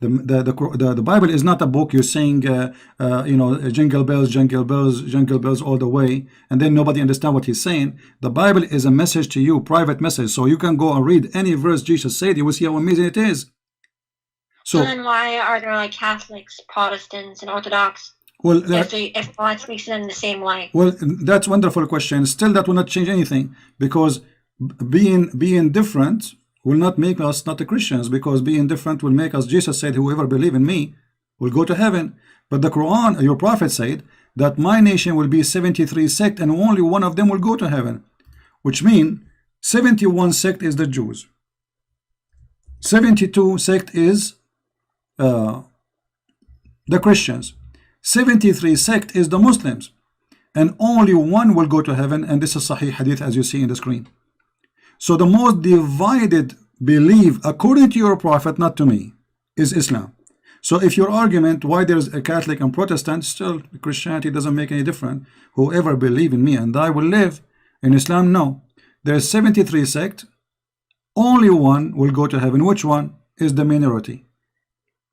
The Bible is not a book you sing jingle bells, jingle bells, jingle bells all the way, and then nobody understand what he's saying. The Bible is a message to you, private message, so you can go and read any verse Jesus said, you will see how amazing it is. So then why are there like Catholics, Protestants, and Orthodox? Well, if God speaks to them the same way. Well, that's a wonderful question. Still, that will not change anything, because being different will not make us not the Christians, because being different will make us, Jesus said, whoever believe in me will go to heaven. But the Quran, your prophet said that my nation will be 73 sect and only one of them will go to heaven, which means 71 sect is the Jews, 72 sect is the Christians, 73 sect is the Muslims, and only one will go to heaven, and this is Sahih Hadith as you see in the screen. So the most divided belief, according to your prophet, not to me, is Islam. So if your argument why there's a Catholic and Protestant, still Christianity doesn't make any difference. Whoever believe in me and I will live. In Islam, no. There's 73 sect, only one will go to heaven. Which one is the minority?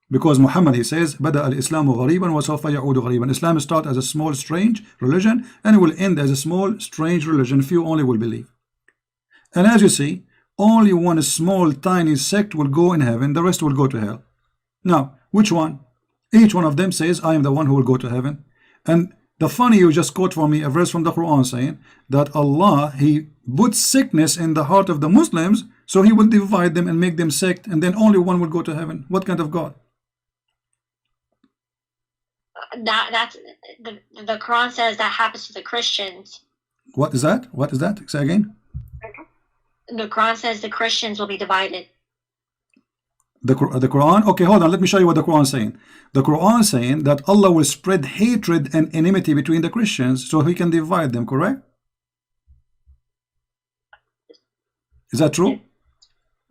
Because Muhammad, he says, بدأ الإسلام غريبا وسوف يعود غريبا. Islam starts as a small, strange religion, and it will end as a small, strange religion. Few only will believe. And as you see, only one small, tiny sect will go in heaven. The rest will go to hell. Now, which one? Each one of them says, I am the one who will go to heaven. And the funny, you just quote for me a verse from the Quran saying that Allah, he puts sickness in the heart of the Muslims, so he will divide them and make them sect, and then only one will go to heaven. What kind of God? That's the Quran says that happens to the Christians. What is that? What is that? Say again. The Quran says the Christians will be divided. The Quran? Okay, hold on. Let me show you what the Quran is saying. The Quran is saying that Allah will spread hatred and enmity between the Christians so he can divide them, correct? Is that true?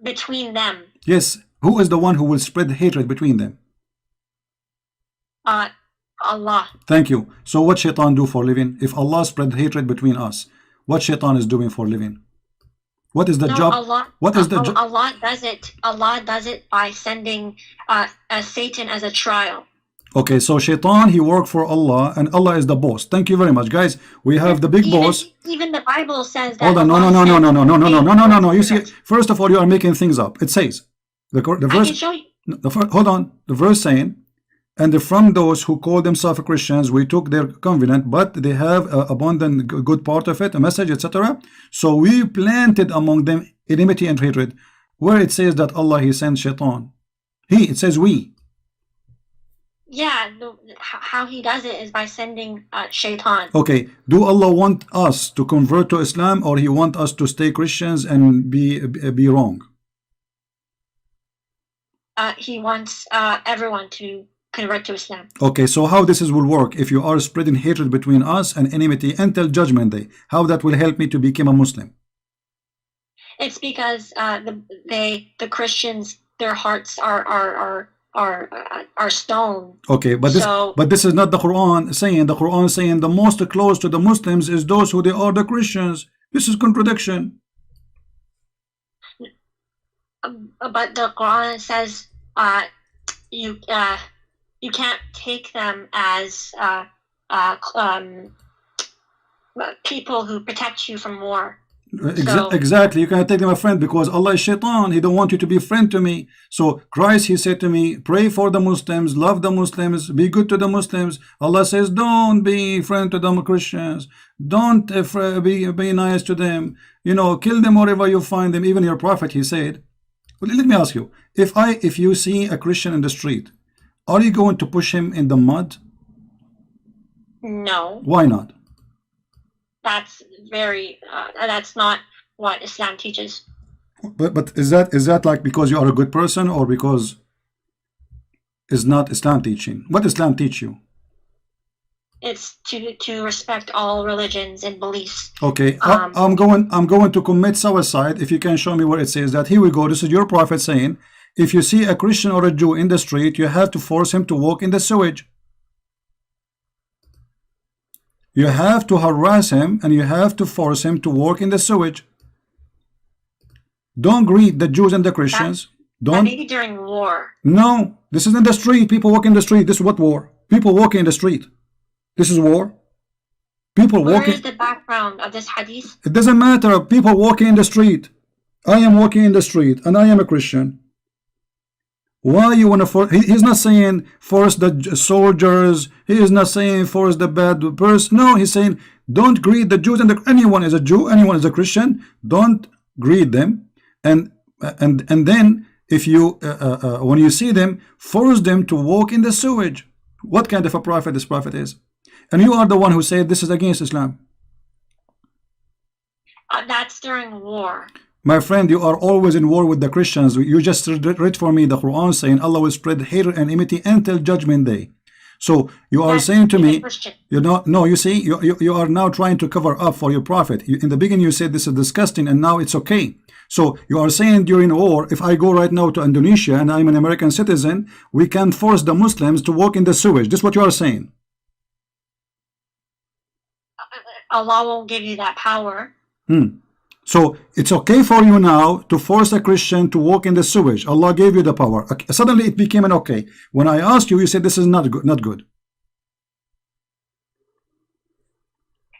Between them. Yes. Who is the one who will spread hatred between them? Allah. Thank you. So what shaitan do for living? If Allah spread hatred between us, what shaitan is doing for living? What is the job? What is the job? Allah does it. Allah does it by sending Satan as a trial. Okay, so shaitan, he worked for Allah, and Allah is the boss. Thank you very much, guys. We have the big boss. Even the Bible says that. Hold on, no. You see, first of all, you are making things up. It says the verse. I can show you. Hold on, the verse saying, and from those who call themselves Christians, we took their covenant, but they have abundant good part of it, a message, etc. So we planted among them enmity and hatred. Where it says that Allah, he sent shaitan. It says we. Yeah, how he does it is by sending shaitan. Okay, do Allah want us to convert to Islam, or he want us to stay Christians and be wrong? He wants everyone to convert to Islam. Okay, so how this will work if you are spreading hatred between us and enmity until judgment day? How that will help me to become a Muslim? It's because the Christians, their hearts are stone. Okay, but this is not the Quran saying. The Quran saying the most close to the Muslims is those who they are the Christians. This is contradiction. But the Quran says you can't take them as people who protect you from war. Exactly, you cannot take them a friend because Allah is shaitan. He don't want you to be a friend to me. So Christ, he said to me, pray for the Muslims, love the Muslims, be good to the Muslims. Allah says, don't be friend to the Christians, don't be nice to them, kill them wherever you find them. Even your prophet, he said. Well, let me ask you, if you see a Christian in the street, are you going to push him in the mud? No. Why not? That's that's not what Islam teaches. But is that like because you are a good person, or because it's not Islam teaching? What Islam teach you? It's to respect all religions and beliefs. Okay, I'm going to commit suicide if you can show me where it says that. Here we go. This is your prophet saying, if you see a Christian or a Jew in the street, you have to force him to walk in the sewage. You have to harass him and you have to force him to work in the sewage. Don't greet the Jews and the Christians. Don't. Maybe during war. No, this is in the street. People walk in the street. This is what war? People walking in the street. This is war. People walking. Where is the background of this hadith? It doesn't matter. People walking in the street. I am walking in the street and I am a Christian. Why you want to force? He's not saying force the soldiers. He is not saying force the bad person. No, he's saying don't greet the Jews and anyone is a Jew, anyone is a Christian. Don't greet them, and then if you when you see them, force them to walk in the sewage. What kind of a prophet this prophet is? And you are the one who said this is against Islam. That's during war. My friend, you are always in war with the Christians. You just read for me the Quran saying Allah will spread hatred and enmity until judgment day. So you are saying to me, you see, you are now trying to cover up for your prophet. In the beginning you said this is disgusting and now it's okay. So you are saying during war, if I go right now to Indonesia and I'm an American citizen, we can force the Muslims to walk in the sewage. This is what you are saying. Allah won't give you that power. So it's okay for you now to force a Christian to walk in the sewage. Allah gave you the power. Okay. Suddenly it became an okay. When I asked you, you said this is not good. Not good.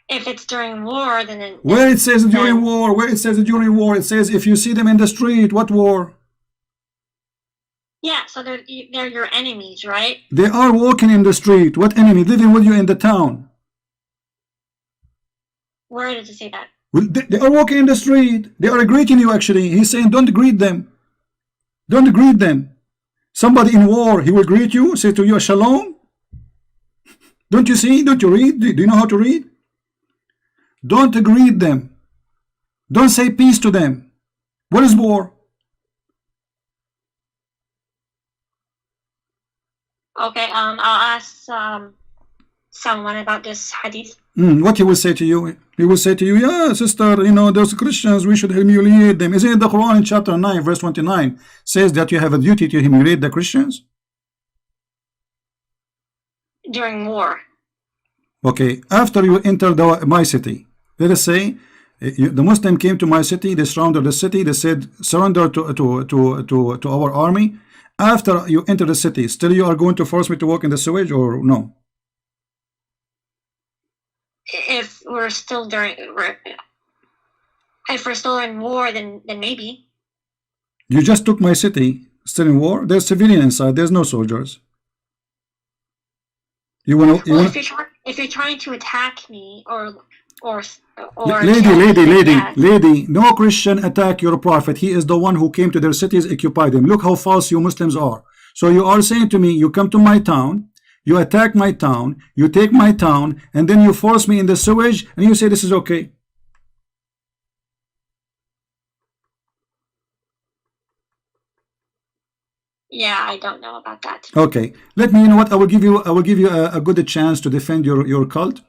If it's during war, then where it says during war, where it says during war, it says if you see them in the street, what war? Yeah, so they're your enemies, right? They are walking in the street. What enemy? Living with you in the town. Where does it say that? Well, they are walking in the street. They are greeting you actually. He's saying don't greet them. Don't greet them. Somebody in war, he will greet you, say to you, shalom. Don't you see? Don't you read? Do you know how to read? Don't greet them. Don't say peace to them. What is war? Okay, I'll ask someone about this hadith. What he will say to you? He will say to you, yeah, sister, you know, those Christians, we should humiliate them. Isn't it the Quran in chapter 9, verse 29 says that you have a duty to humiliate the Christians? During war. Okay, after you enter my city, let us say the Muslim came to my city, they surrounded the city, they said surrender to our army. After you enter the city, still you are going to force me to walk in the sewage or no? If we're still in war, then maybe. You just took my city, still in war. There's civilian inside. There's no soldiers. If you're trying to attack me or lady, no Christian attack your prophet. He is the one who came to their cities, occupied them. Look how false you Muslims are. So you are saying to me, you come to my town, you attack my town, you take my town, and then you force me in the sewage, and you say this is okay. Yeah, I don't know about that. Okay, let me. You know what? I will give you a good chance to defend your cult.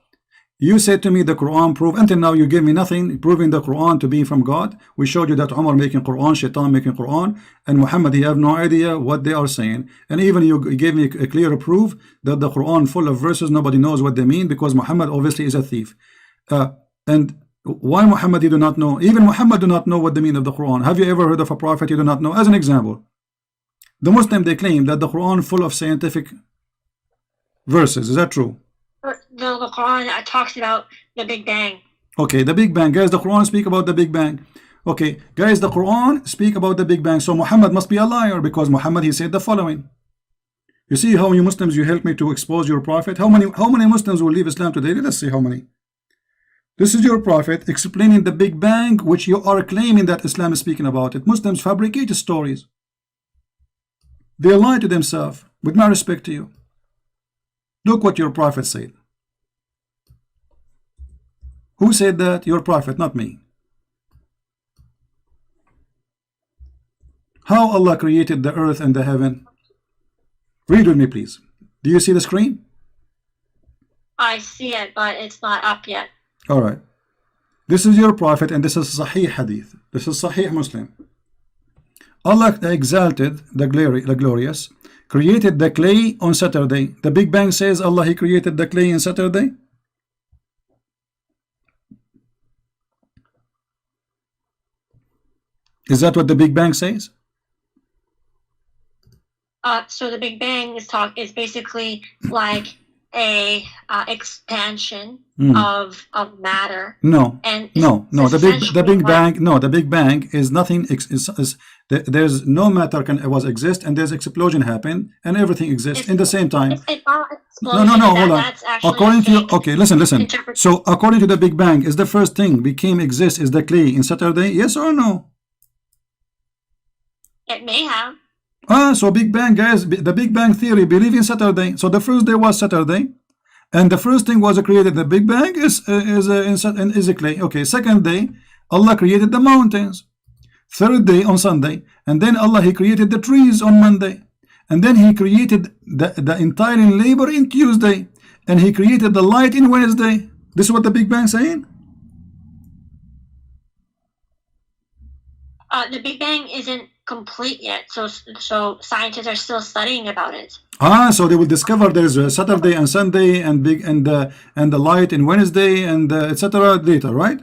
You said to me the Quran proof. Until now, you gave me nothing proving the Quran to be from God. We showed you that Umar making Quran, Shaitan making Quran, and Muhammad, he have no idea what they are saying. And even you gave me a clear proof that the Quran full of verses nobody knows what they mean because Muhammad obviously is a thief. And why Muhammad you do not know? Even Muhammad do not know what the meaning of the Quran. Have you ever heard of a prophet you do not know? As an example, the Muslim, they claim that the Quran full of scientific verses. Is that true? The Quran talks about the Big Bang. Okay, the Big Bang. Guys, the Quran speak about the Big Bang. Okay, guys, the Quran speak about the Big Bang. So Muhammad must be a liar because Muhammad, he said the following. You see how you Muslims, you help me to expose your prophet? How many Muslims will leave Islam today? Let's see how many. This is your prophet explaining the Big Bang, which you are claiming that Islam is speaking about it. Muslims fabricate stories. They lie to themselves. With my respect to you, look what your prophet said. Who said that? Your prophet, not me. How Allah created the earth and the heaven? Read with me, please. Do you see the screen? I see it, but it's not up yet. All right. This is your prophet, and this is Sahih Hadith. This is Sahih Muslim. Allah exalted, the glorious, created the clay on Saturday. The Big Bang says Allah, he created the clay on Saturday. Is that what the Big Bang says? So the Big Bang is basically like a expansion of matter. No, the Big Bang is nothing. There's no matter was exist, and there's explosion happen, and everything exists in the same time. No, hold on. According to you, okay, listen. So according to the Big Bang, is the first thing became exist is the clay in Saturday? Yes or no? It may have. So Big Bang, guys, the Big Bang theory believe in Saturday. So the first day was Saturday, and the first thing was created. The Big Bang is a clay. Okay, second day, Allah created the mountains. Third day on Sunday, and then Allah, he created the trees on Monday, and then he created the entire labor in Tuesday, and he created the light in Wednesday. This is what the Big Bang saying. The Big Bang isn't complete yet, so scientists are still studying about it. So they will discover there's a Saturday and Sunday and the light in Wednesday and etc. later, right?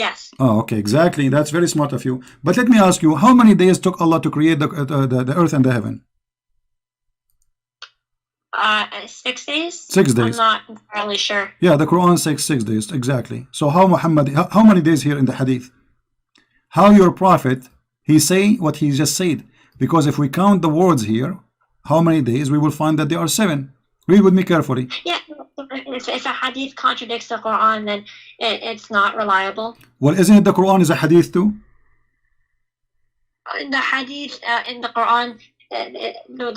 Yes. Oh, okay, exactly. That's very smart of you. But let me ask you, how many days took Allah to create the earth and the heaven? 6 days? 6 days. I'm not entirely sure. Yeah, the Quran says 6 days, exactly. So how many days here in the hadith? How your prophet, he say what he just said. Because if we count the words here, how many days, we will find that there are 7. Read with me carefully. Yeah, if a hadith contradicts the Quran, then it's not reliable. Well, isn't it the Quran is a hadith too? The hadith in the Quran,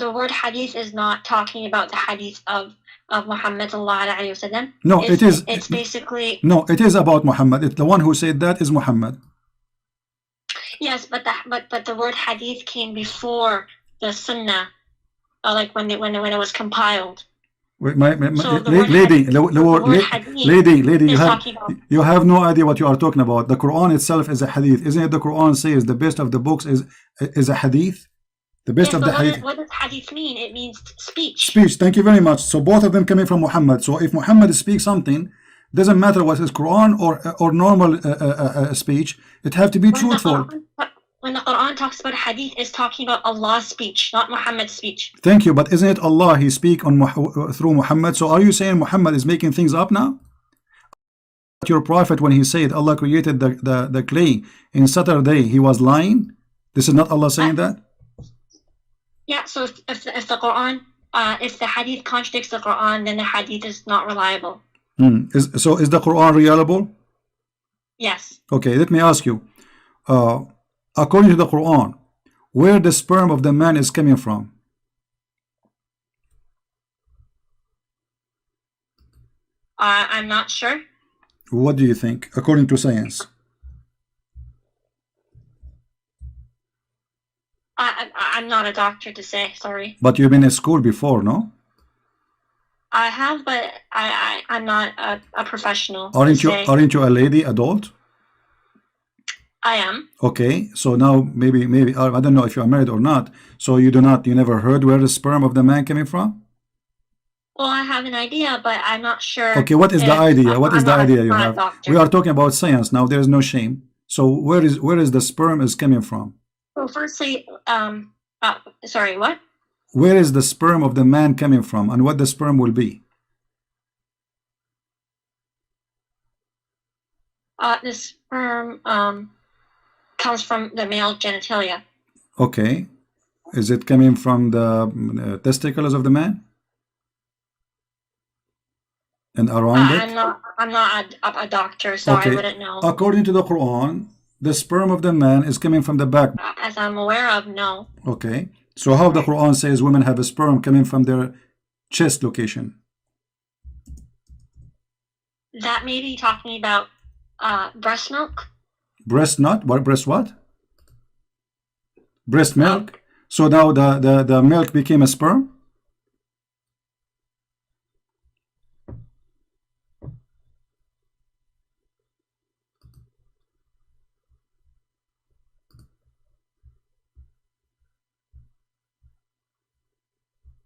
the word hadith is not talking about the hadith of Muhammad sallallahu alaihi wasallam. No, it is. It's basically. No, it is about Muhammad. It's the one who said that is Muhammad. Yes, but the word hadith came before the sunnah, like when it was compiled. Wait, So the lady, talking about. you have no idea what you are talking about. The Quran itself is a hadith. Isn't it the Quran says the best of the books is a hadith? The best Yes, of but the hadith. what does hadith mean? It means speech. Speech. Thank you very much. So both of them coming from Muhammad. So if Muhammad speaks something, doesn't matter what is Quran or normal speech, it have to be truthful. When the Quran talks about hadith, it's talking about Allah's speech, not Muhammad's speech. Thank you, but isn't it Allah he speak on through Muhammad? So are you saying Muhammad is making things up now? Your prophet, when he said Allah created the clay in Saturday, he was lying? This is not Allah saying that? Yeah, so if the Quran, if the hadith contradicts the Quran, then the hadith is not reliable. So is the Quran reliable? Yes. Okay, let me ask you. According to the Quran, where the sperm of the man is coming from? I'm not sure. What do you think, according to science? I'm not a doctor to say, sorry. But you've been in school before, no? I have, but I'm not a professional. Aren't you a lady, adult? I am. Okay, so now maybe I don't know if you are married or not. So you never heard where the sperm of the man coming from? Well, I have an idea, but I'm not sure. Okay, what is the idea? What is the idea you have? Doctor. We are talking about science now. There is no shame. So where is the sperm is coming from? Well, firstly, sorry, what? Where is the sperm of the man coming from, and what the sperm will be? The sperm comes from the male genitalia. Okay, is it coming from the testicles of the man? And around it? I'm not a doctor, so okay. I wouldn't know. According to the Quran, the sperm of the man is coming from the back. As I'm aware of, no. Okay, so how the Quran says women have a sperm coming from their chest location? That may be talking about breast milk. Breast nut? What breast what? Breast milk. So now the milk became a sperm?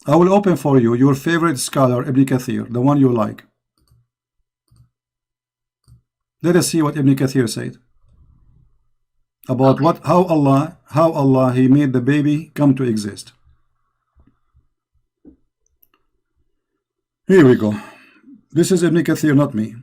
I will open for you your favorite scholar, Ibn Kathir, the one you like. Let us see what Ibn Kathir said about how Allah he made the baby come to exist. Here we go. This is Ibn Kathir, not me.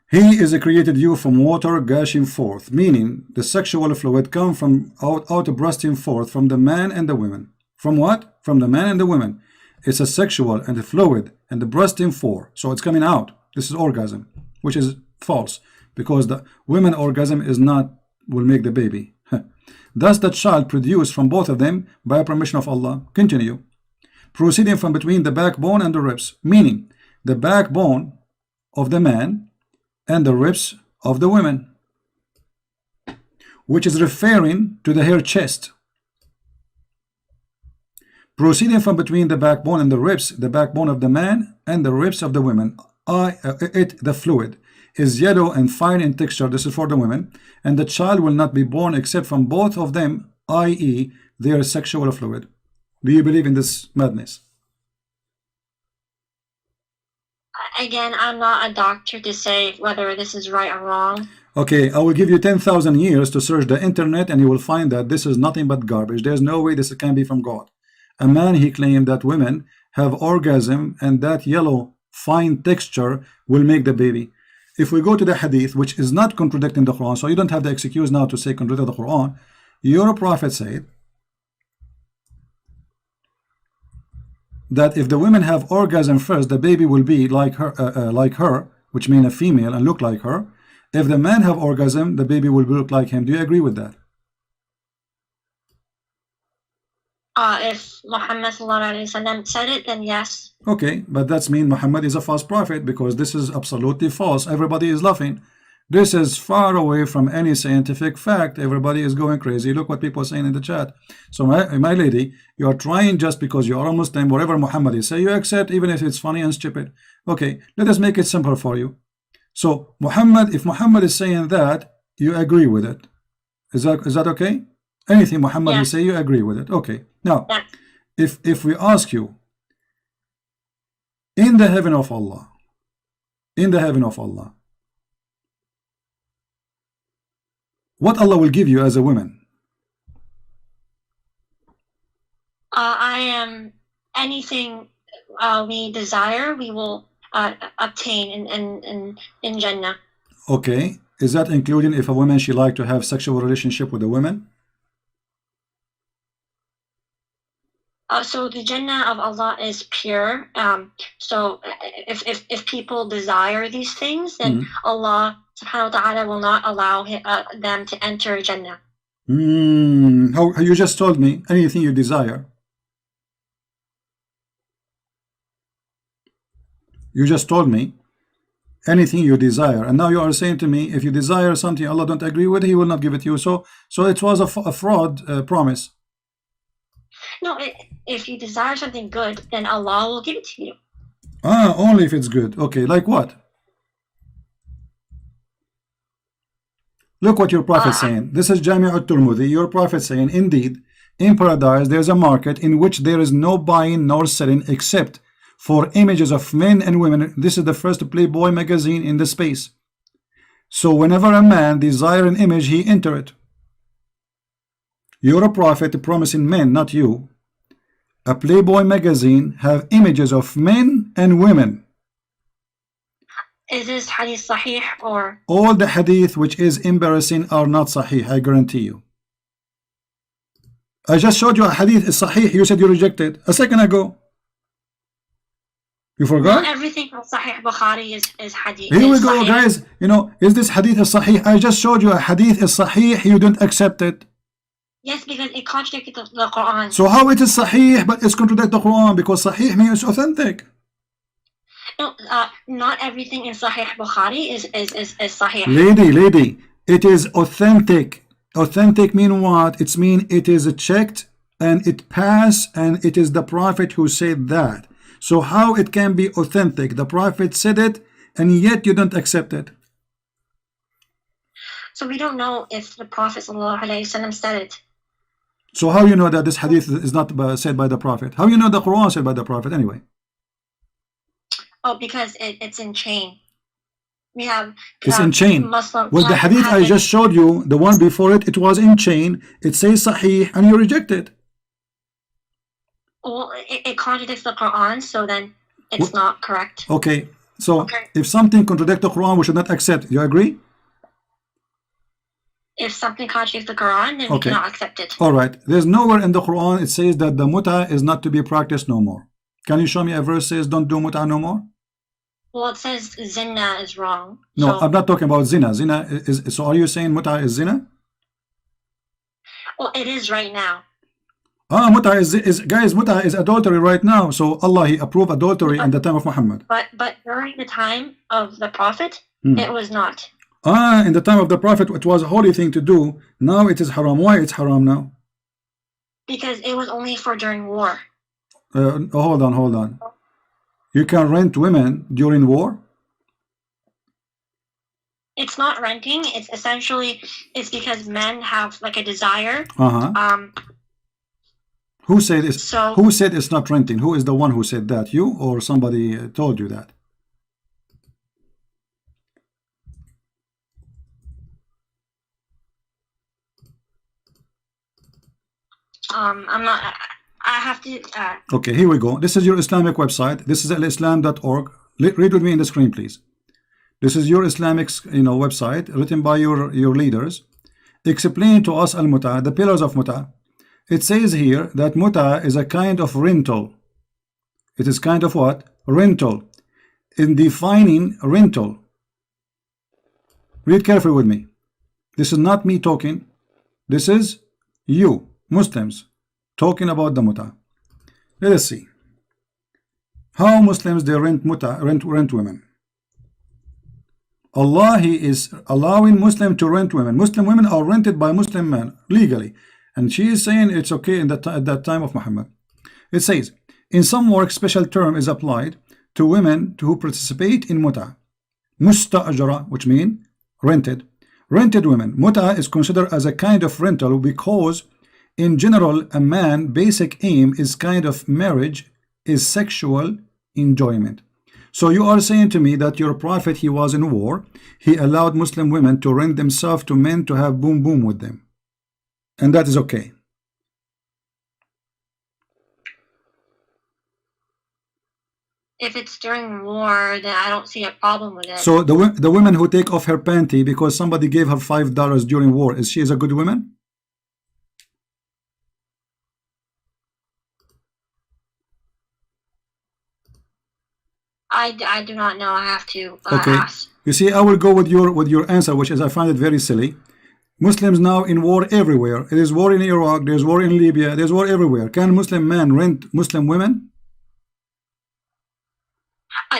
He is created you from water gushing forth, meaning the sexual fluid come from out bursting forth from the man and the women. From what? From the man and the women. It's a sexual and a fluid and the bursting forth. So it's coming out. This is orgasm, which is false because the women orgasm is not will make the baby. Thus the child produced from both of them by permission of Allah. Continue. Proceeding from between the backbone and the ribs, meaning the backbone of the man and the ribs of the women, which is referring to the hair chest. Proceeding from between the backbone and the ribs, the backbone of the man and the ribs of the women, the fluid is yellow and fine in texture. This is for the women, and the child will not be born except from both of them, i.e. their sexual fluid. Do you believe in this madness? Again, I'm not a doctor to say whether this is right or wrong. Okay, I will give you 10,000 years to search the internet and you will find that this is nothing but garbage. There's no way this can be from God. A man, he claimed that women have orgasm and that yellow fine texture will make the baby. If we go to the hadith, which is not contradicting the Quran, so you don't have the excuse now to say contradict the Quran, your prophet said that if the women have orgasm first, the baby will be like her, which means a female and look like her. If the man have orgasm, the baby will look like him. Do you agree with that? If Muhammad said it, then yes. Okay, but that's mean Muhammad is a false prophet because this is absolutely false. Everybody is laughing. This is far away from any scientific fact. Everybody is going crazy. Look what people are saying in the chat. So my lady, you are trying just because you are a Muslim, whatever Muhammad is say, you accept even if it's funny and stupid. Okay, let us make it simple for you. So Muhammad, if Muhammad is saying that, you agree with it. Is that okay? Anything Muhammad will say, you agree with it. Okay. Now, if we ask you, in the heaven of Allah, what Allah will give you as a woman? I am anything we desire, we will obtain in Jannah. Okay. Is that including if a woman she like to have sexual relationship with a woman? So the Jannah of Allah is pure. So if people desire these things, then Allah subhanahu wa ta'ala will not allow them to enter Jannah. How you just told me anything you desire. You just told me anything you desire, and now you are saying to me if you desire something Allah don't agree with, He will not give it to you. So it was a fraud promise. No, if you desire something good, then Allah will give it to you. Only if it's good. Okay, like what? Look what your prophet saying. This is Jami' al-Turmudi. Your prophet saying, indeed, in paradise there's a market in which there is no buying nor selling except for images of men and women. This is the first Playboy magazine in the space. So whenever a man desire an image, he enter it. You're a prophet promising men, not you. A Playboy magazine have images of men and women. Is this hadith sahih or? All the hadith which is embarrassing are not sahih, I guarantee you. I just showed you a hadith is sahih, you said you rejected a second ago. You forgot? Not everything from Sahih Bukhari is hadith. Here we go, sahih. guys. You know, is this hadith is sahih? I just showed you a hadith is sahih, you don't accept it. Yes, because it contradicted the Quran. So how it is sahih, but it's contradict the Quran? Because sahih means authentic. No, not everything in Sahih Bukhari is sahih. Lady, it is authentic. Authentic mean what? It's mean it is checked and it passed and it is the Prophet who said that. So how it can be authentic? The Prophet said it and yet you don't accept it. So we don't know if the Prophet ﷺ said it. So how you know that this hadith is not said by the Prophet? How you know the Quran said by the Prophet anyway? Oh, because it's in chain. We have it's in chain. Muslim. Well, the hadith I just showed you, the one before it, it was in chain. It says sahih and you reject it. Well, it contradicts the Quran, so then it's not correct. Okay, so if something contradicts the Quran, we should not accept. You agree? If something contradicts the Quran, then we cannot accept it. All right. There's nowhere in the Quran it says that the muta is not to be practiced no more. Can you show me a verse says don't do muta no more? Well, it says zina is wrong. No, so, I'm not talking about zina. Zina is so. Are you saying muta is zina? Well, it is right now. Muta is guys. Muta is adultery right now. So Allah He approved adultery in the time of Muhammad. But during the time of the Prophet, it was not. In the time of the Prophet, it was a holy thing to do. Now it is haram. Why it's haram now? Because it was only for during war. Hold on. You can rent women during war? It's not renting. It's essentially because men have like a desire. Who said it's who said it's not renting? Who is the one who said that? You or somebody told you that? I'm not. I have to. Okay, here we go. This is your Islamic website. This is alislam.org. Read with me in the screen, please. This is your Islamic, website written by your leaders. Explain to us al-muta, the pillars of muta. It says here that muta is a kind of rental. It is kind of what? Rental. In defining rental, read carefully with me. This is not me talking. This is you, Muslims, talking about the muta. Let us see how Muslims they rent muta, rent women. Allah, He is allowing Muslim to rent women. Muslim women are rented by Muslim men legally, and she is saying it's okay in at that time of Muhammad. It says, in some work, special term is applied to women who participate in muta. Musta'ajara, which means rented. Rented women. Muta is considered as a kind of rental because in general a man basic aim is kind of marriage is sexual enjoyment. So you are saying to me that your prophet, he was in war, he allowed Muslim women to rent themselves to men to have boom boom with them, and that is okay. If it's during war, then I don't see a problem with it. So the woman who take off her panty because somebody gave her $5 during war, is she a good woman? I do not know. I have to okay. ask. You see, I will go with your answer, which is I find it very silly. Muslims now in war everywhere. It is war in Iraq, there's war in Libya, there's war everywhere. Can Muslim man rent Muslim women?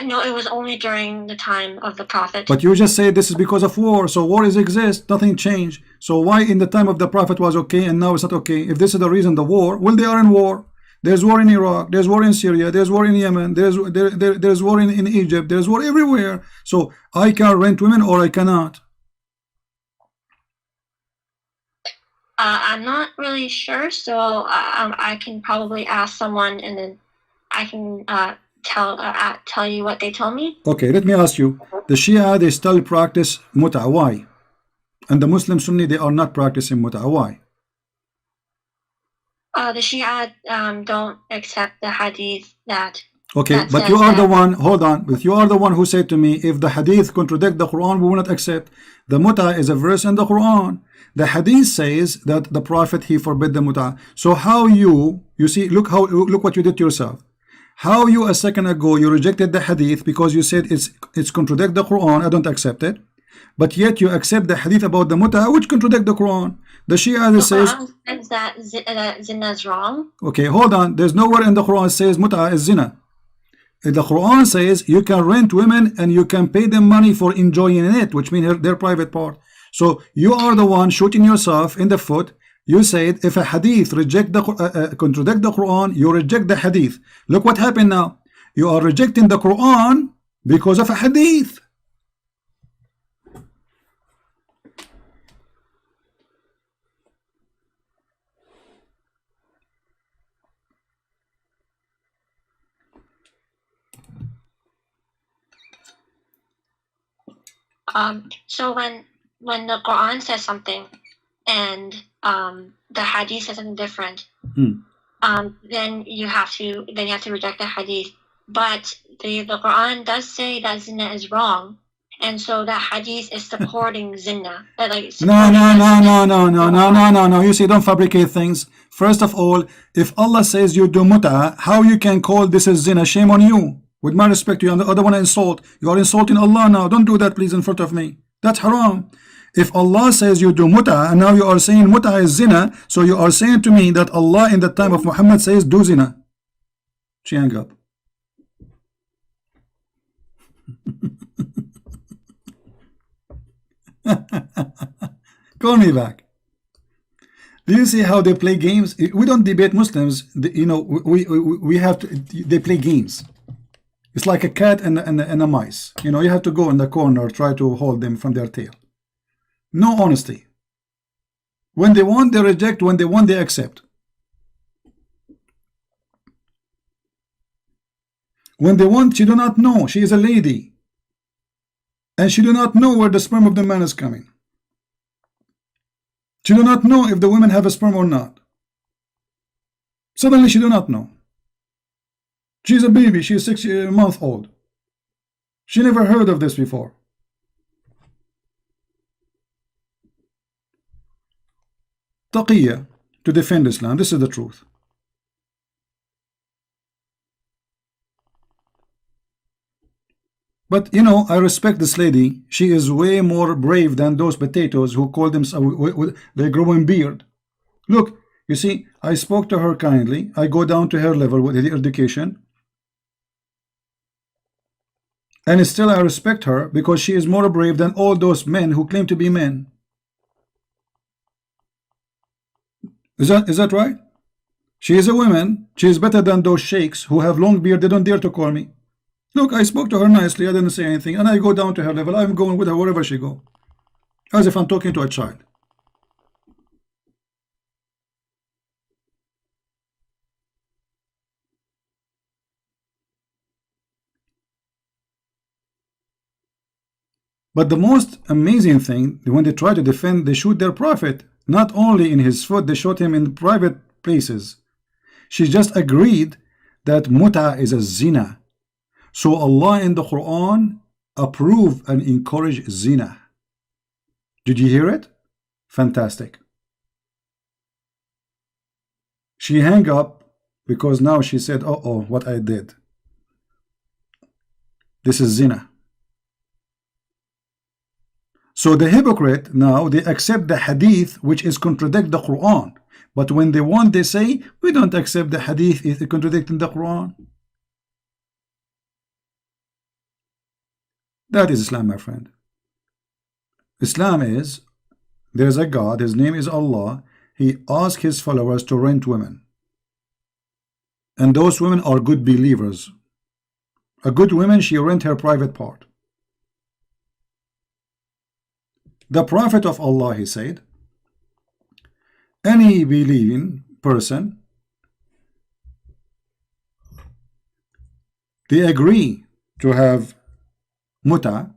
No, it was only during the time of the Prophet. But you just say this is because of war. So war exists, nothing changed. So why in the time of the Prophet was okay and now it's not okay? If this is the reason, the war, well, they are in war. There's war in Iraq, there's war in Syria, there's war in Yemen, there's war in Egypt, there's war everywhere. So I can rent women or I cannot. I'm not really sure, so I can probably ask someone and then I can tell you what they told me. Okay, let me ask you. The Shia, they still practice muta. Why? And the Muslim Sunni, they are not practicing muta. Why? The Shia don't accept the hadith that. Okay, but you are the one, hold on, but you are the one who said to me, if the hadith contradict the Quran, we will not accept. The muta is a verse in the Quran. The hadith says that the Prophet, he forbid the muta. So how you see, look what you did to yourself. How you a second ago you rejected the hadith because you said it's contradict the Quran, I don't accept it. But yet you accept the hadith about the muta, which contradict the Quran. The Shia says that zina is wrong. Okay, hold on. There's nowhere in the Quran says muta is zina. The Quran says you can rent women and you can pay them money for enjoying it, which means their private part. So you are the one shooting yourself in the foot. You said if a hadith contradict the Quran, you reject the hadith. Look what happened now. You are rejecting the Quran because of a hadith. So when the Quran says something and the hadith says something different, then you have to reject the hadith. But the Quran does say that zina is wrong, and so that hadith is supporting zina. No. You see, don't fabricate things. First of all, if Allah says you do muta, how you can call this is zina? Shame on you. With my respect to you, and the other one insult. You are insulting Allah now. Don't do that, please, in front of me. That's haram. If Allah says you do muta, and now you are saying muta is zina, so you are saying to me that Allah in the time of Muhammad says do zina. She hung up. Call me back. Do you see how they play games? We don't debate Muslims. We have to. They play games. It's like a cat and a mice. You have to go in the corner, try to hold them from their tail. No honesty. When they want, they reject. When they want, they accept. When they want, she do not know. She is a lady. And she do not know where the sperm of the man is coming. She do not know if the women have a sperm or not. Suddenly she do not know. She's a baby. She's 6 months old. She never heard of this before. Taqiyya, to defend Islam. This is the truth. But you know, I respect this lady. She is way more brave than those potatoes who call themselves they grow in beard. Look, you see, I spoke to her kindly. I go down to her level with the education. And still I respect her because she is more brave than all those men who claim to be men. Is that right? She is a woman. She is better than those sheikhs who have long beard. They don't dare to call me. Look, I spoke to her nicely. I didn't say anything. And I go down to her level. I'm going with her wherever she go. As if I'm talking to a child. But the most amazing thing, when they try to defend, they shoot their prophet. Not only in his foot, they shot him in private places. She just agreed that muta is a zina. So Allah in the Quran approve and encourage zina. Did you hear it? Fantastic. She hung up because now she said, oh, what I did. This is zina. So the hypocrite now, they accept the hadith which is contradict the Quran. But when they want, they say, we don't accept the hadith, it's contradicting the Quran. That is Islam, my friend. Islam is, there's a God, his name is Allah. He asks his followers to rent women. And those women are good believers. A good woman, she rent her private part. The Prophet of Allah, he said, any believing person, they agree to have muta,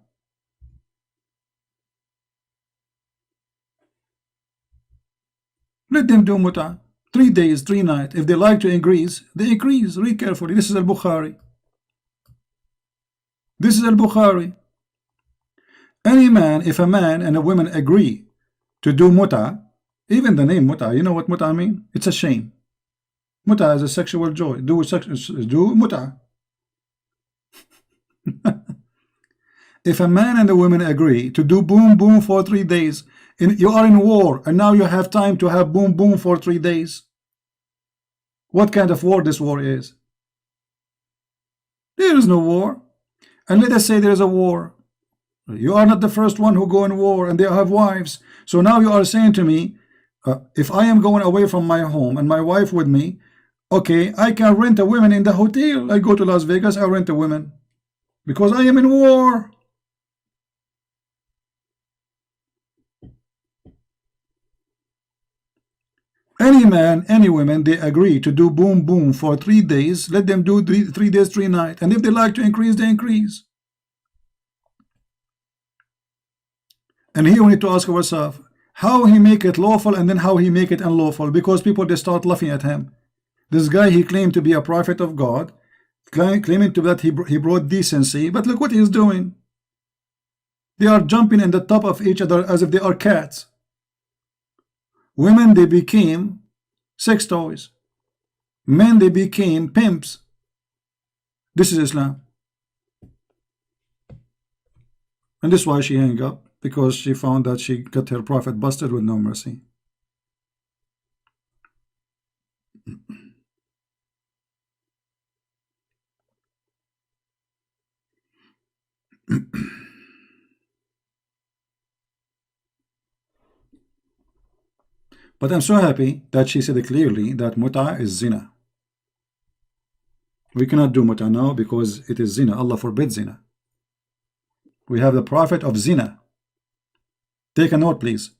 let them do muta. 3 days, 3 nights. If they like to increase, they increase. Read carefully. This is Al-Bukhari. This is Al-Bukhari. Any man, if a man and a woman agree to do muta, even the name muta, you know what muta mean? It's a shame. Muta is a sexual joy. Do muta. If a man and a woman agree to do boom boom for 3 days, you are in war and now you have time to have boom boom for 3 days. What kind of war this war is? There is no war. And let us say there is a war. You are not the first one who go in war and they have wives. So now you are saying to me, if I am going away from my home and my wife with me, okay, I can rent a woman in the hotel. I go to Las Vegas, I rent a woman because I am in war. Any man, any woman, they agree to do boom boom for 3 days. Let them do 3 days, 3 nights. And if they like to increase, they increase. And here we need to ask ourselves, how he make it lawful and then how he make it unlawful, because people, they start laughing at him. This guy, he claimed to be a prophet of God, claiming to that he brought decency, but look what he's doing. They are jumping in the top of each other as if they are cats. Women, they became sex toys. Men, they became pimps. This is Islam. And this is why she hung up, because she found that she got her prophet busted with no mercy. But I'm so happy that she said clearly that muta is zina. We cannot do muta now because it is zina. Allah forbids zina. We have the prophet of zina. Take a note, please.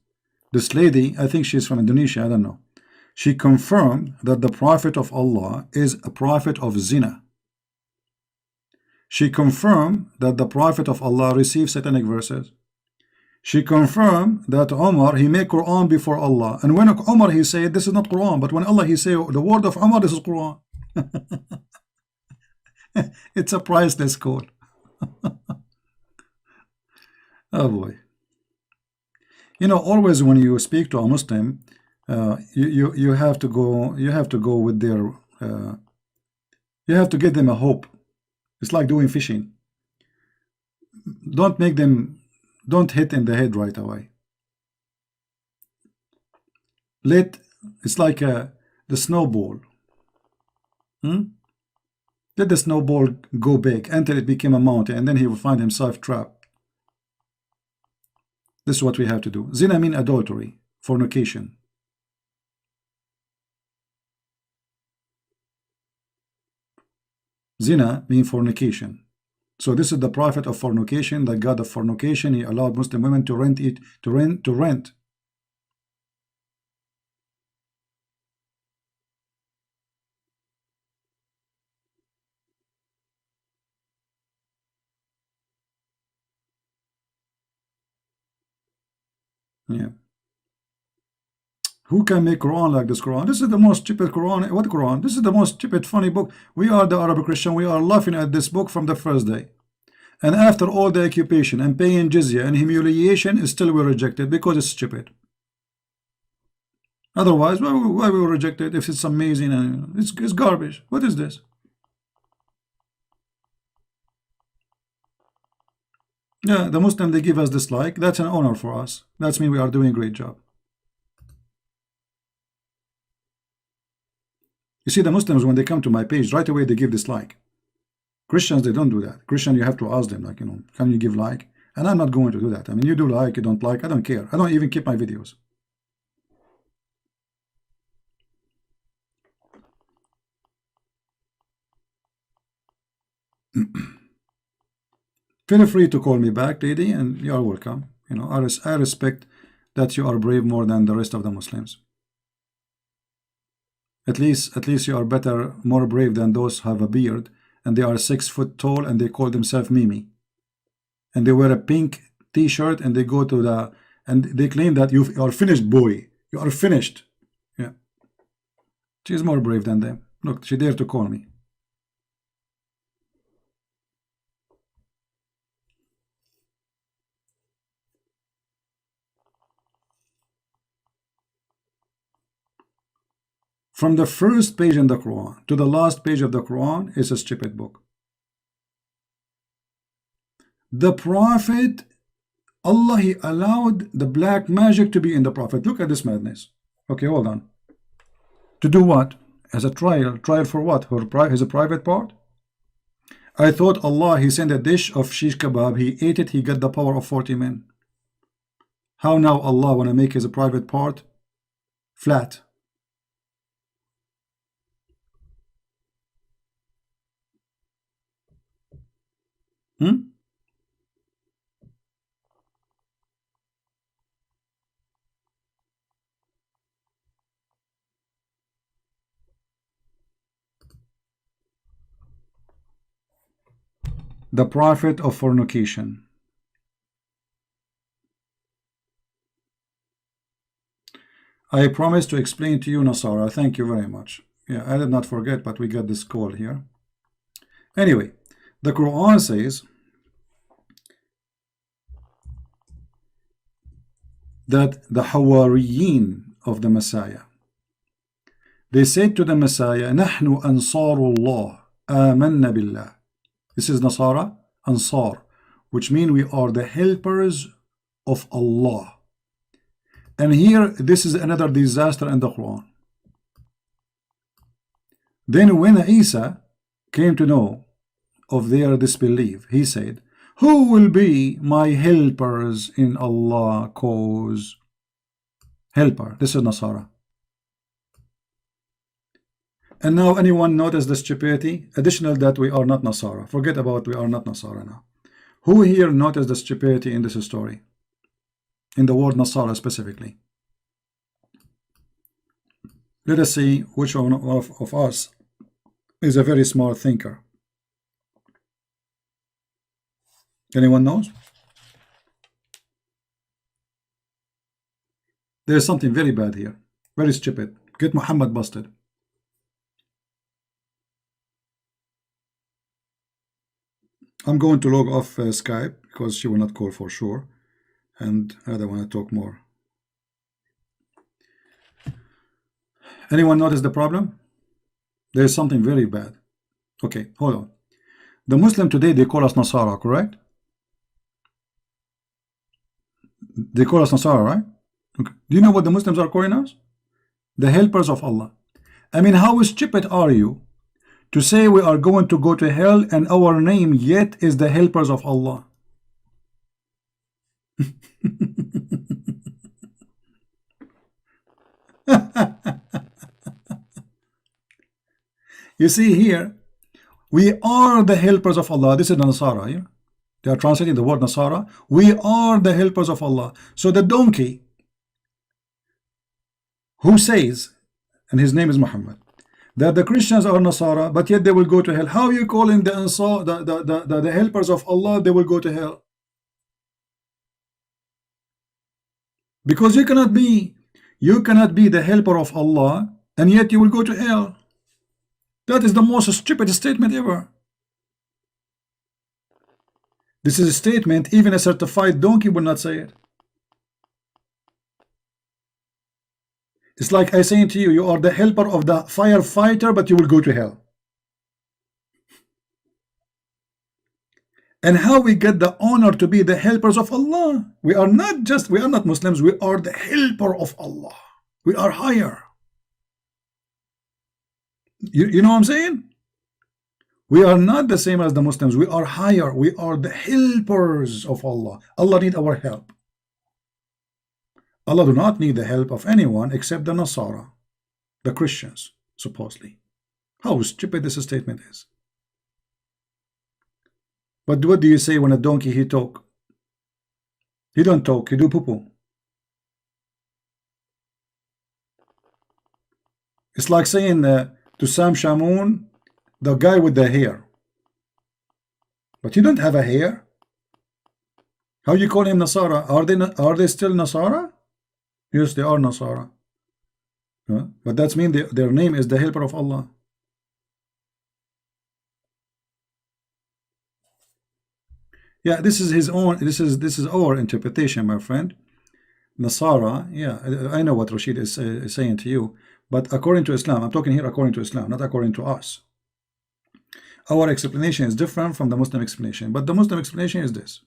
This lady, I think she's from Indonesia, I don't know. She confirmed that the prophet of Allah is a prophet of zina. She confirmed that the prophet of Allah receives satanic verses. She confirmed that Umar, he made Quran before Allah. And when Umar, he said, this is not Quran. But when Allah, he said, the word of Umar, this is Quran. It's a priceless code. Oh boy. You know, always when you speak to a Muslim, you have to go with their you have to give them a hope. It's like doing fishing. Don't hit in the head right away. It's like the snowball. Let the snowball go big until it became a mountain, and then he will find himself trapped. This is what we have to do. Zina means adultery, fornication. Zina means fornication. So this is the prophet of fornication, the god of fornication. He allowed Muslim women to rent. Yeah. Who can make Quran like this Quran? This is the most stupid Quran. What Quran? This is the most stupid, funny book. We are the Arab Christian. We are laughing at this book from the first day. And after all the occupation and paying jizya and humiliation, still we reject it because it's stupid. Otherwise, why we reject it if it's amazing and it's garbage? What is this? Yeah, the Muslim, they give us dislike. That's an honor for us. That's mean we are doing a great job. You see, the Muslims, when they come to my page, right away they give dislike. Christians, they don't do that. Christian, you have to ask them, like, you know, can you give like? And I'm not going to do that. I mean, you do like, you don't like, I don't care. I don't even keep my videos. Feel free to call me back, lady, and you are welcome. You know, I respect that you are brave more than the rest of the Muslims. At least you are better, more brave than those who have a beard and they are 6 foot tall and they call themselves Mimi. And they wear a pink t-shirt and they go to the and they claim that you are finished, boy. You are finished. Yeah. She's more brave than them. Look, she dared to call me. From the first page in the Quran to the last page of the Quran is a stupid book. The Prophet, Allah, He allowed the black magic to be in the Prophet. Look at this madness. Okay, hold on. To do what? As a trial. Trial for what? For his private part? I thought Allah, He sent a dish of shish kebab. He ate it. He got the power of 40 men. How now Allah want to make his private part flat? The prophet of fornication. I promise to explain to you, Nasara. Thank you very much. Yeah, I did not forget, but we got this call here. Anyway, the Quran says that the Hawariyin of the Messiah, they said to the Messiah, نحن أنصار الله آمنا بالله. This is Nasara, Ansar, which means we are the helpers of Allah. And here, this is another disaster in the Quran. Then when Isa came to know of their disbelief, he said, who will be my helpers in Allah's cause? Helper, this is Nasara. And now anyone notice the stupidity? Additional that we are not Nasara. Forget about we are not Nasara now. Who here noticed the stupidity in this story? In the word Nasara specifically. Let us see which one of us is a very smart thinker. Anyone knows? There's something very bad here. Very stupid. Get Muhammad busted. I'm going to log off Skype because she will not call for sure. And I don't want to talk more. Anyone notice the problem? There's something very bad. Okay, hold on. The Muslim today, they call us Nasara, correct? They call us Nasara, right? Okay. Do you know what the Muslims are calling us? The helpers of Allah. I mean, how stupid are you to say we are going to go to hell and our name yet is the helpers of Allah? You see here, we are the helpers of Allah. This is the Nasara here. They are translating the word Nasara. We are the helpers of Allah. So the donkey who says, and his name is Muhammad, that the Christians are Nasara, but yet they will go to hell. How are you calling the Ansar, the helpers of Allah, they will go to hell? Because you cannot be the helper of Allah, and yet you will go to hell. That is the most stupid statement ever. This is a statement even a certified donkey will not say it. It's like I saying to you, you are the helper of the firefighter, but you will go to hell. And how we get the honor to be the helpers of Allah? We are not Muslims, we are the helper of Allah. We are higher. You know what I'm saying? We are not the same as the Muslims. We are higher. We are the helpers of Allah. Allah need our help. Allah do not need the help of anyone except the Nasara, the Christians, supposedly. How stupid this statement is. But what do you say when a donkey he talk? He don't talk, he do poo-poo. It's like saying to Sam Shamoun, the guy with the hair. But you don't have a hair. How you call him Nasara? Are they still Nasara? Yes, they are Nasara. But that's mean their name is the helper of Allah. Yeah, this is his own. This is our interpretation, my friend. Nasara. Yeah, I know what Rashid is saying to you. But according to Islam, I'm talking here according to Islam, not according to us. Our explanation is different from the Muslim explanation. But the Muslim explanation is this.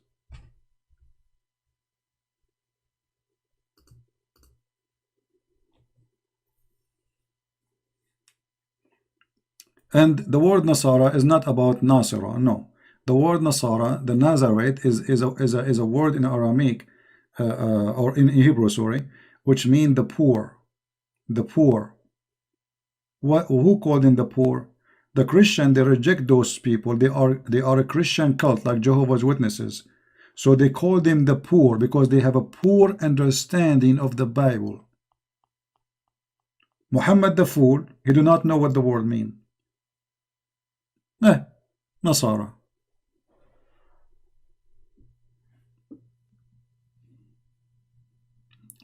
And the word Nasara is not about Nasira, no. The word Nasara, the Nazarite, is a word in Aramaic, or in Hebrew, sorry, which means the poor. The poor. Who called them the poor? The Christian, they reject those people. They are a Christian cult like Jehovah's Witnesses. So they call them the poor because they have a poor understanding of the Bible. Muhammad the fool, he do not know what the word means. Nasara.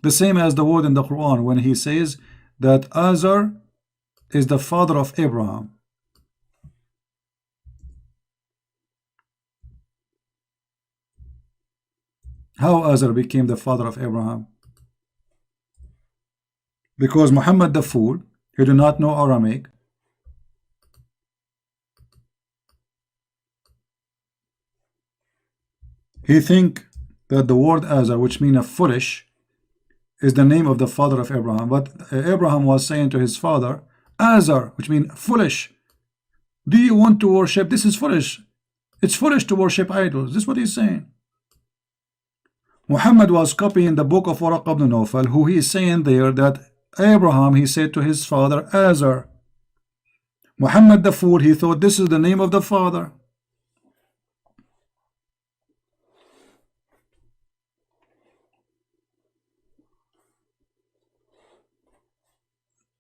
The same as the word in the Quran when he says that Azar is the father of Abraham. How Azar became the father of Abraham? Because Muhammad the fool, he do not know Aramaic. He think that the word Azar, which means a foolish, is the name of the father of Abraham. But Abraham was saying to his father, Azar, which means foolish. Do you want to worship? This is foolish. It's foolish to worship idols. This is what he's saying. Muhammad was copying the book of Waraq ibn Nawfal, who he is saying there that Abraham, he said to his father, Azar. Muhammad the fool, he thought this is the name of the father.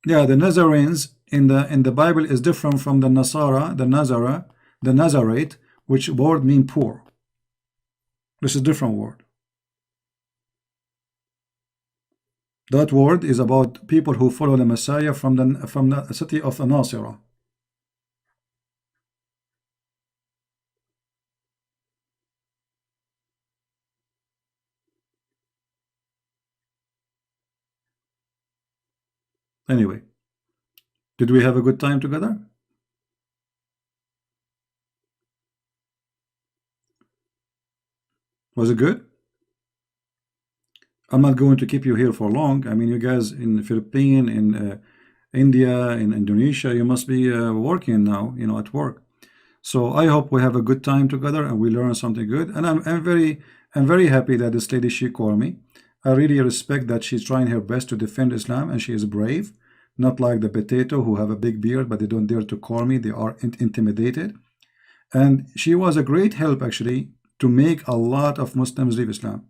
Yeah, the Nazarenes in the Bible is different from the Nasara, the Nazarite, which word mean poor. This is a different word. That word is about people who follow the Messiah from the city of Nasirah. Anyway, did we have a good time together? Was it good? I'm not going to keep you here for long. I mean, you guys in the Philippines, in India, in Indonesia, you must be working now, you know, at work. So I hope we have a good time together and we learn something good. And I'm very happy that this lady, she called me. I really respect that she's trying her best to defend Islam, and she is brave, not like the potato who have a big beard, but they don't dare to call me. They are intimidated. And she was a great help actually to make a lot of Muslims leave Islam.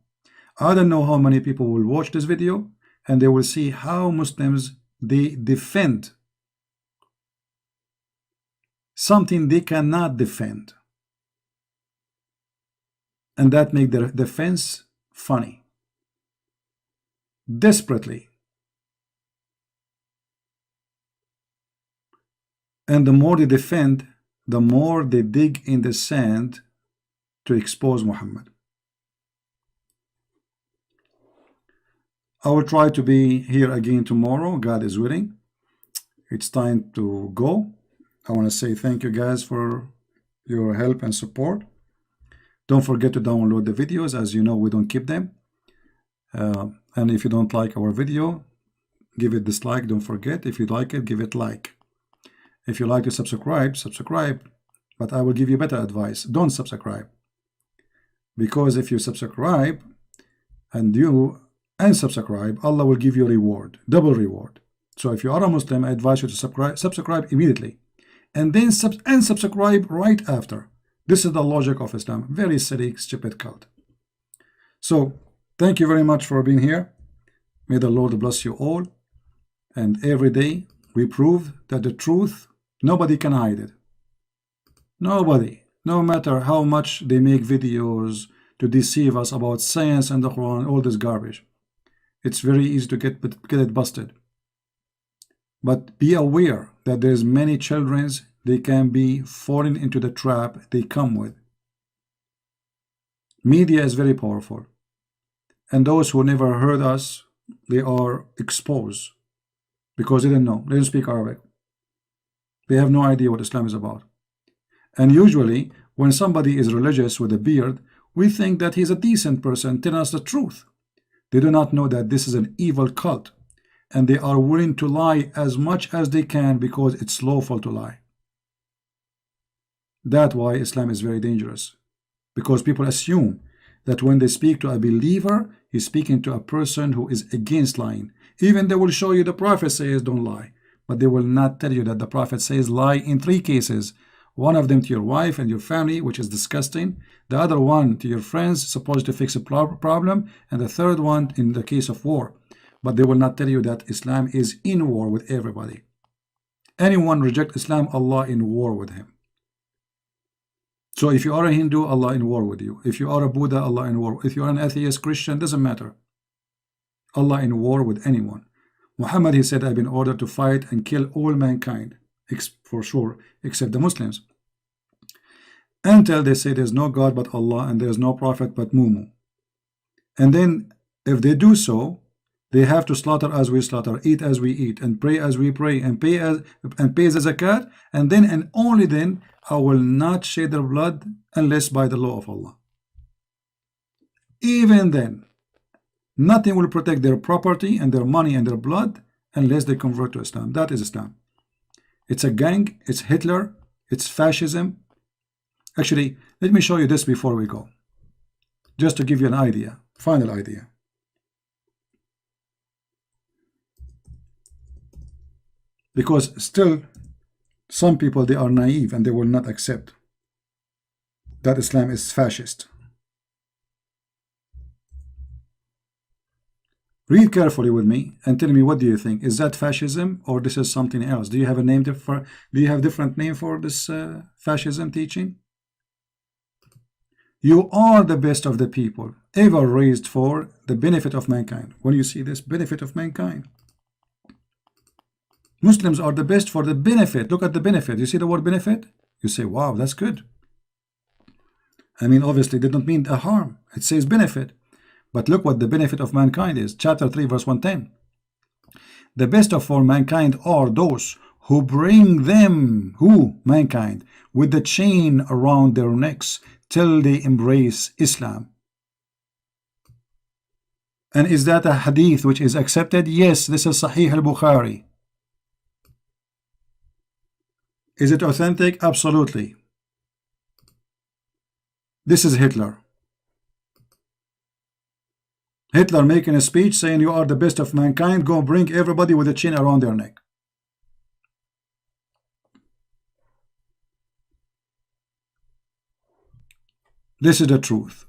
I don't know how many people will watch this video and they will see how Muslims, they defend something they cannot defend, and that make their defense funny, desperately. And the more they defend, the more they dig in the sand to expose Muhammad. I will try to be here again tomorrow, God is willing. It's time to go. I want to say thank you guys for your help and support. Don't forget to download the videos. As you know, we don't keep them. And if you don't like our video, give it dislike. Don't forget. If you like it, give it like. If you like to subscribe, subscribe. But I will give you better advice. Don't subscribe. Because if you subscribe and you unsubscribe, Allah will give you a reward, double reward. So if you are a Muslim, I advise you to subscribe immediately. And then unsubscribe right after. This is the logic of Islam. Very silly, stupid cult. So thank you very much for being here. May the Lord bless you all. And every day we prove that the truth, nobody can hide it. Nobody. No matter how much they make videos to deceive us about science and the Quran, all this garbage. It's very easy to get it busted. But be aware that there's many children, they can be falling into the trap they come with. Media is very powerful. And those who never heard us, they are exposed because they didn't know. They didn't speak Arabic. They have no idea what Islam is about. And usually, when somebody is religious with a beard, we think that he's a decent person telling us the truth. They do not know that this is an evil cult, and they are willing to lie as much as they can because it's lawful to lie. That's why Islam is very dangerous, because people assume that when they speak to a believer, he's speaking to a person who is against lying. Even they will show you the Prophet says don't lie, but they will not tell you that the Prophet says lie in 3 cases. One of them to your wife and your family, which is disgusting. The other one to your friends, supposed to fix a problem. And the third one in the case of war. But they will not tell you that Islam is in war with everybody. Anyone reject Islam, Allah in war with him. So if you are a Hindu, Allah in war with you. If you are a Buddha, Allah in war. If you are an atheist, Christian, doesn't matter. Allah in war with anyone. Muhammad, he said, I've been ordered to fight and kill all mankind. For sure, except the Muslims. Until they say there's no God but Allah and there's no prophet but Mumu. And then if they do so, they have to slaughter as we slaughter, eat as we eat, and pray as we pray, and pay the zakat, and then and only then I will not shed their blood unless by the law of Allah. Even then, nothing will protect their property and their money and their blood unless they convert to Islam. That is Islam. It's a gang, it's Hitler, it's fascism. Actually, let me show you this before we go. Just to give you an idea, final idea. Because still, some people, they are naive and they will not accept that Islam is fascist. Read carefully with me and tell me, what do you think? Is that fascism or this is something else? Do you have a name for? Do you have different name for this fascism teaching? You are the best of the people ever raised for the benefit of mankind. When you see this benefit of mankind, Muslims are the best for the benefit. Look at the benefit. You see the word benefit? You say, wow, that's good. I mean, obviously, they don't mean a harm. It says benefit. But look what the benefit of mankind is. Chapter 3, verse 110. The best of all mankind are those who bring them, who? Mankind, with the chain around their necks till they embrace Islam. And is that a hadith which is accepted? Yes, this is Sahih al-Bukhari. Is it authentic? Absolutely. This is Hitler. Hitler making a speech saying you are the best of mankind, go bring everybody with a chain around their neck. This is the truth.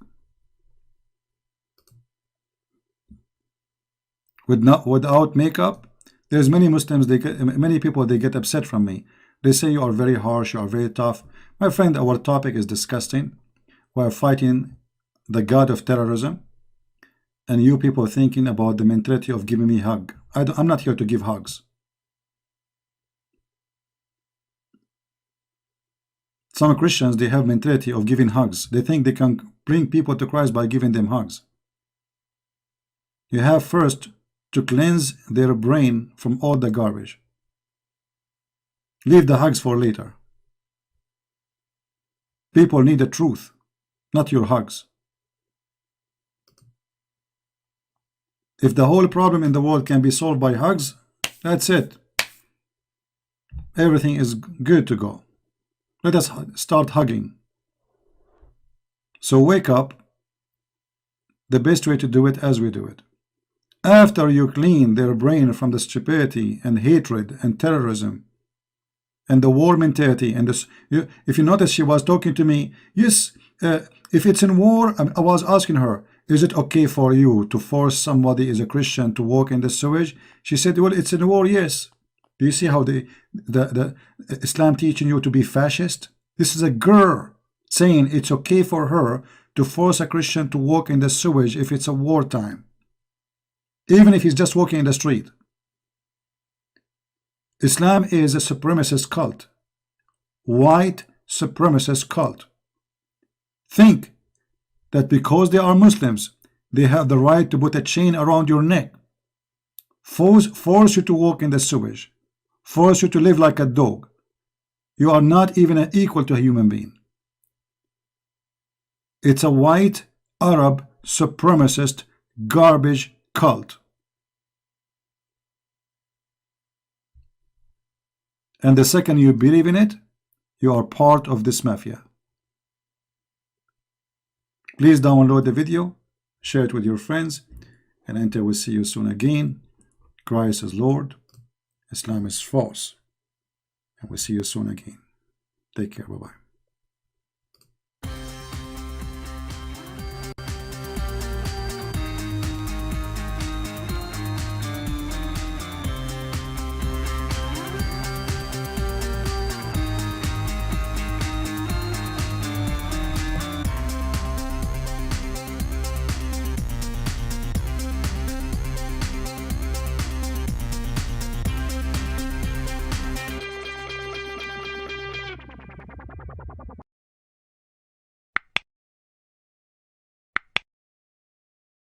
Without makeup, there's many Muslims, many people, they get upset from me. They say you are very harsh, you are very tough. My friend, our topic is disgusting. We are fighting the god of terrorism, and you people thinking about the mentality of giving me a hug. I'm not here to give hugs. Some Christians, they have mentality of giving hugs. They think they can bring people to Christ by giving them hugs. You have first to cleanse their brain from all the garbage. Leave the hugs for later. People need the truth, not your hugs. If the whole problem in the world can be solved by hugs, that's it. Everything is good to go. Let us start hugging. So wake up. The best way to do it as we do it. After you clean their brain from the stupidity and hatred and terrorism and the war mentality, and this, if you notice, she was talking to me. Yes, if it's in war, I was asking her, is it okay for you to force somebody as a Christian to walk in the sewage? She said, well, it's in war, yes. Do you see how the Islam teaching you to be fascist? This is a girl saying it's okay for her to force a Christian to walk in the sewage if it's a wartime, even if he's just walking in the street. Islam is a supremacist cult, white supremacist cult. Think that because they are Muslims, they have the right to put a chain around your neck, force you to walk in the sewage, force you to live like a dog. You are not even equal to a human being. It's a white Arab supremacist garbage cult. And the second you believe in it, you are part of this mafia. Please download the video, share it with your friends, and until we see you soon again, Christ is Lord, Islam is false, and we'll see you soon again. Take care, bye-bye.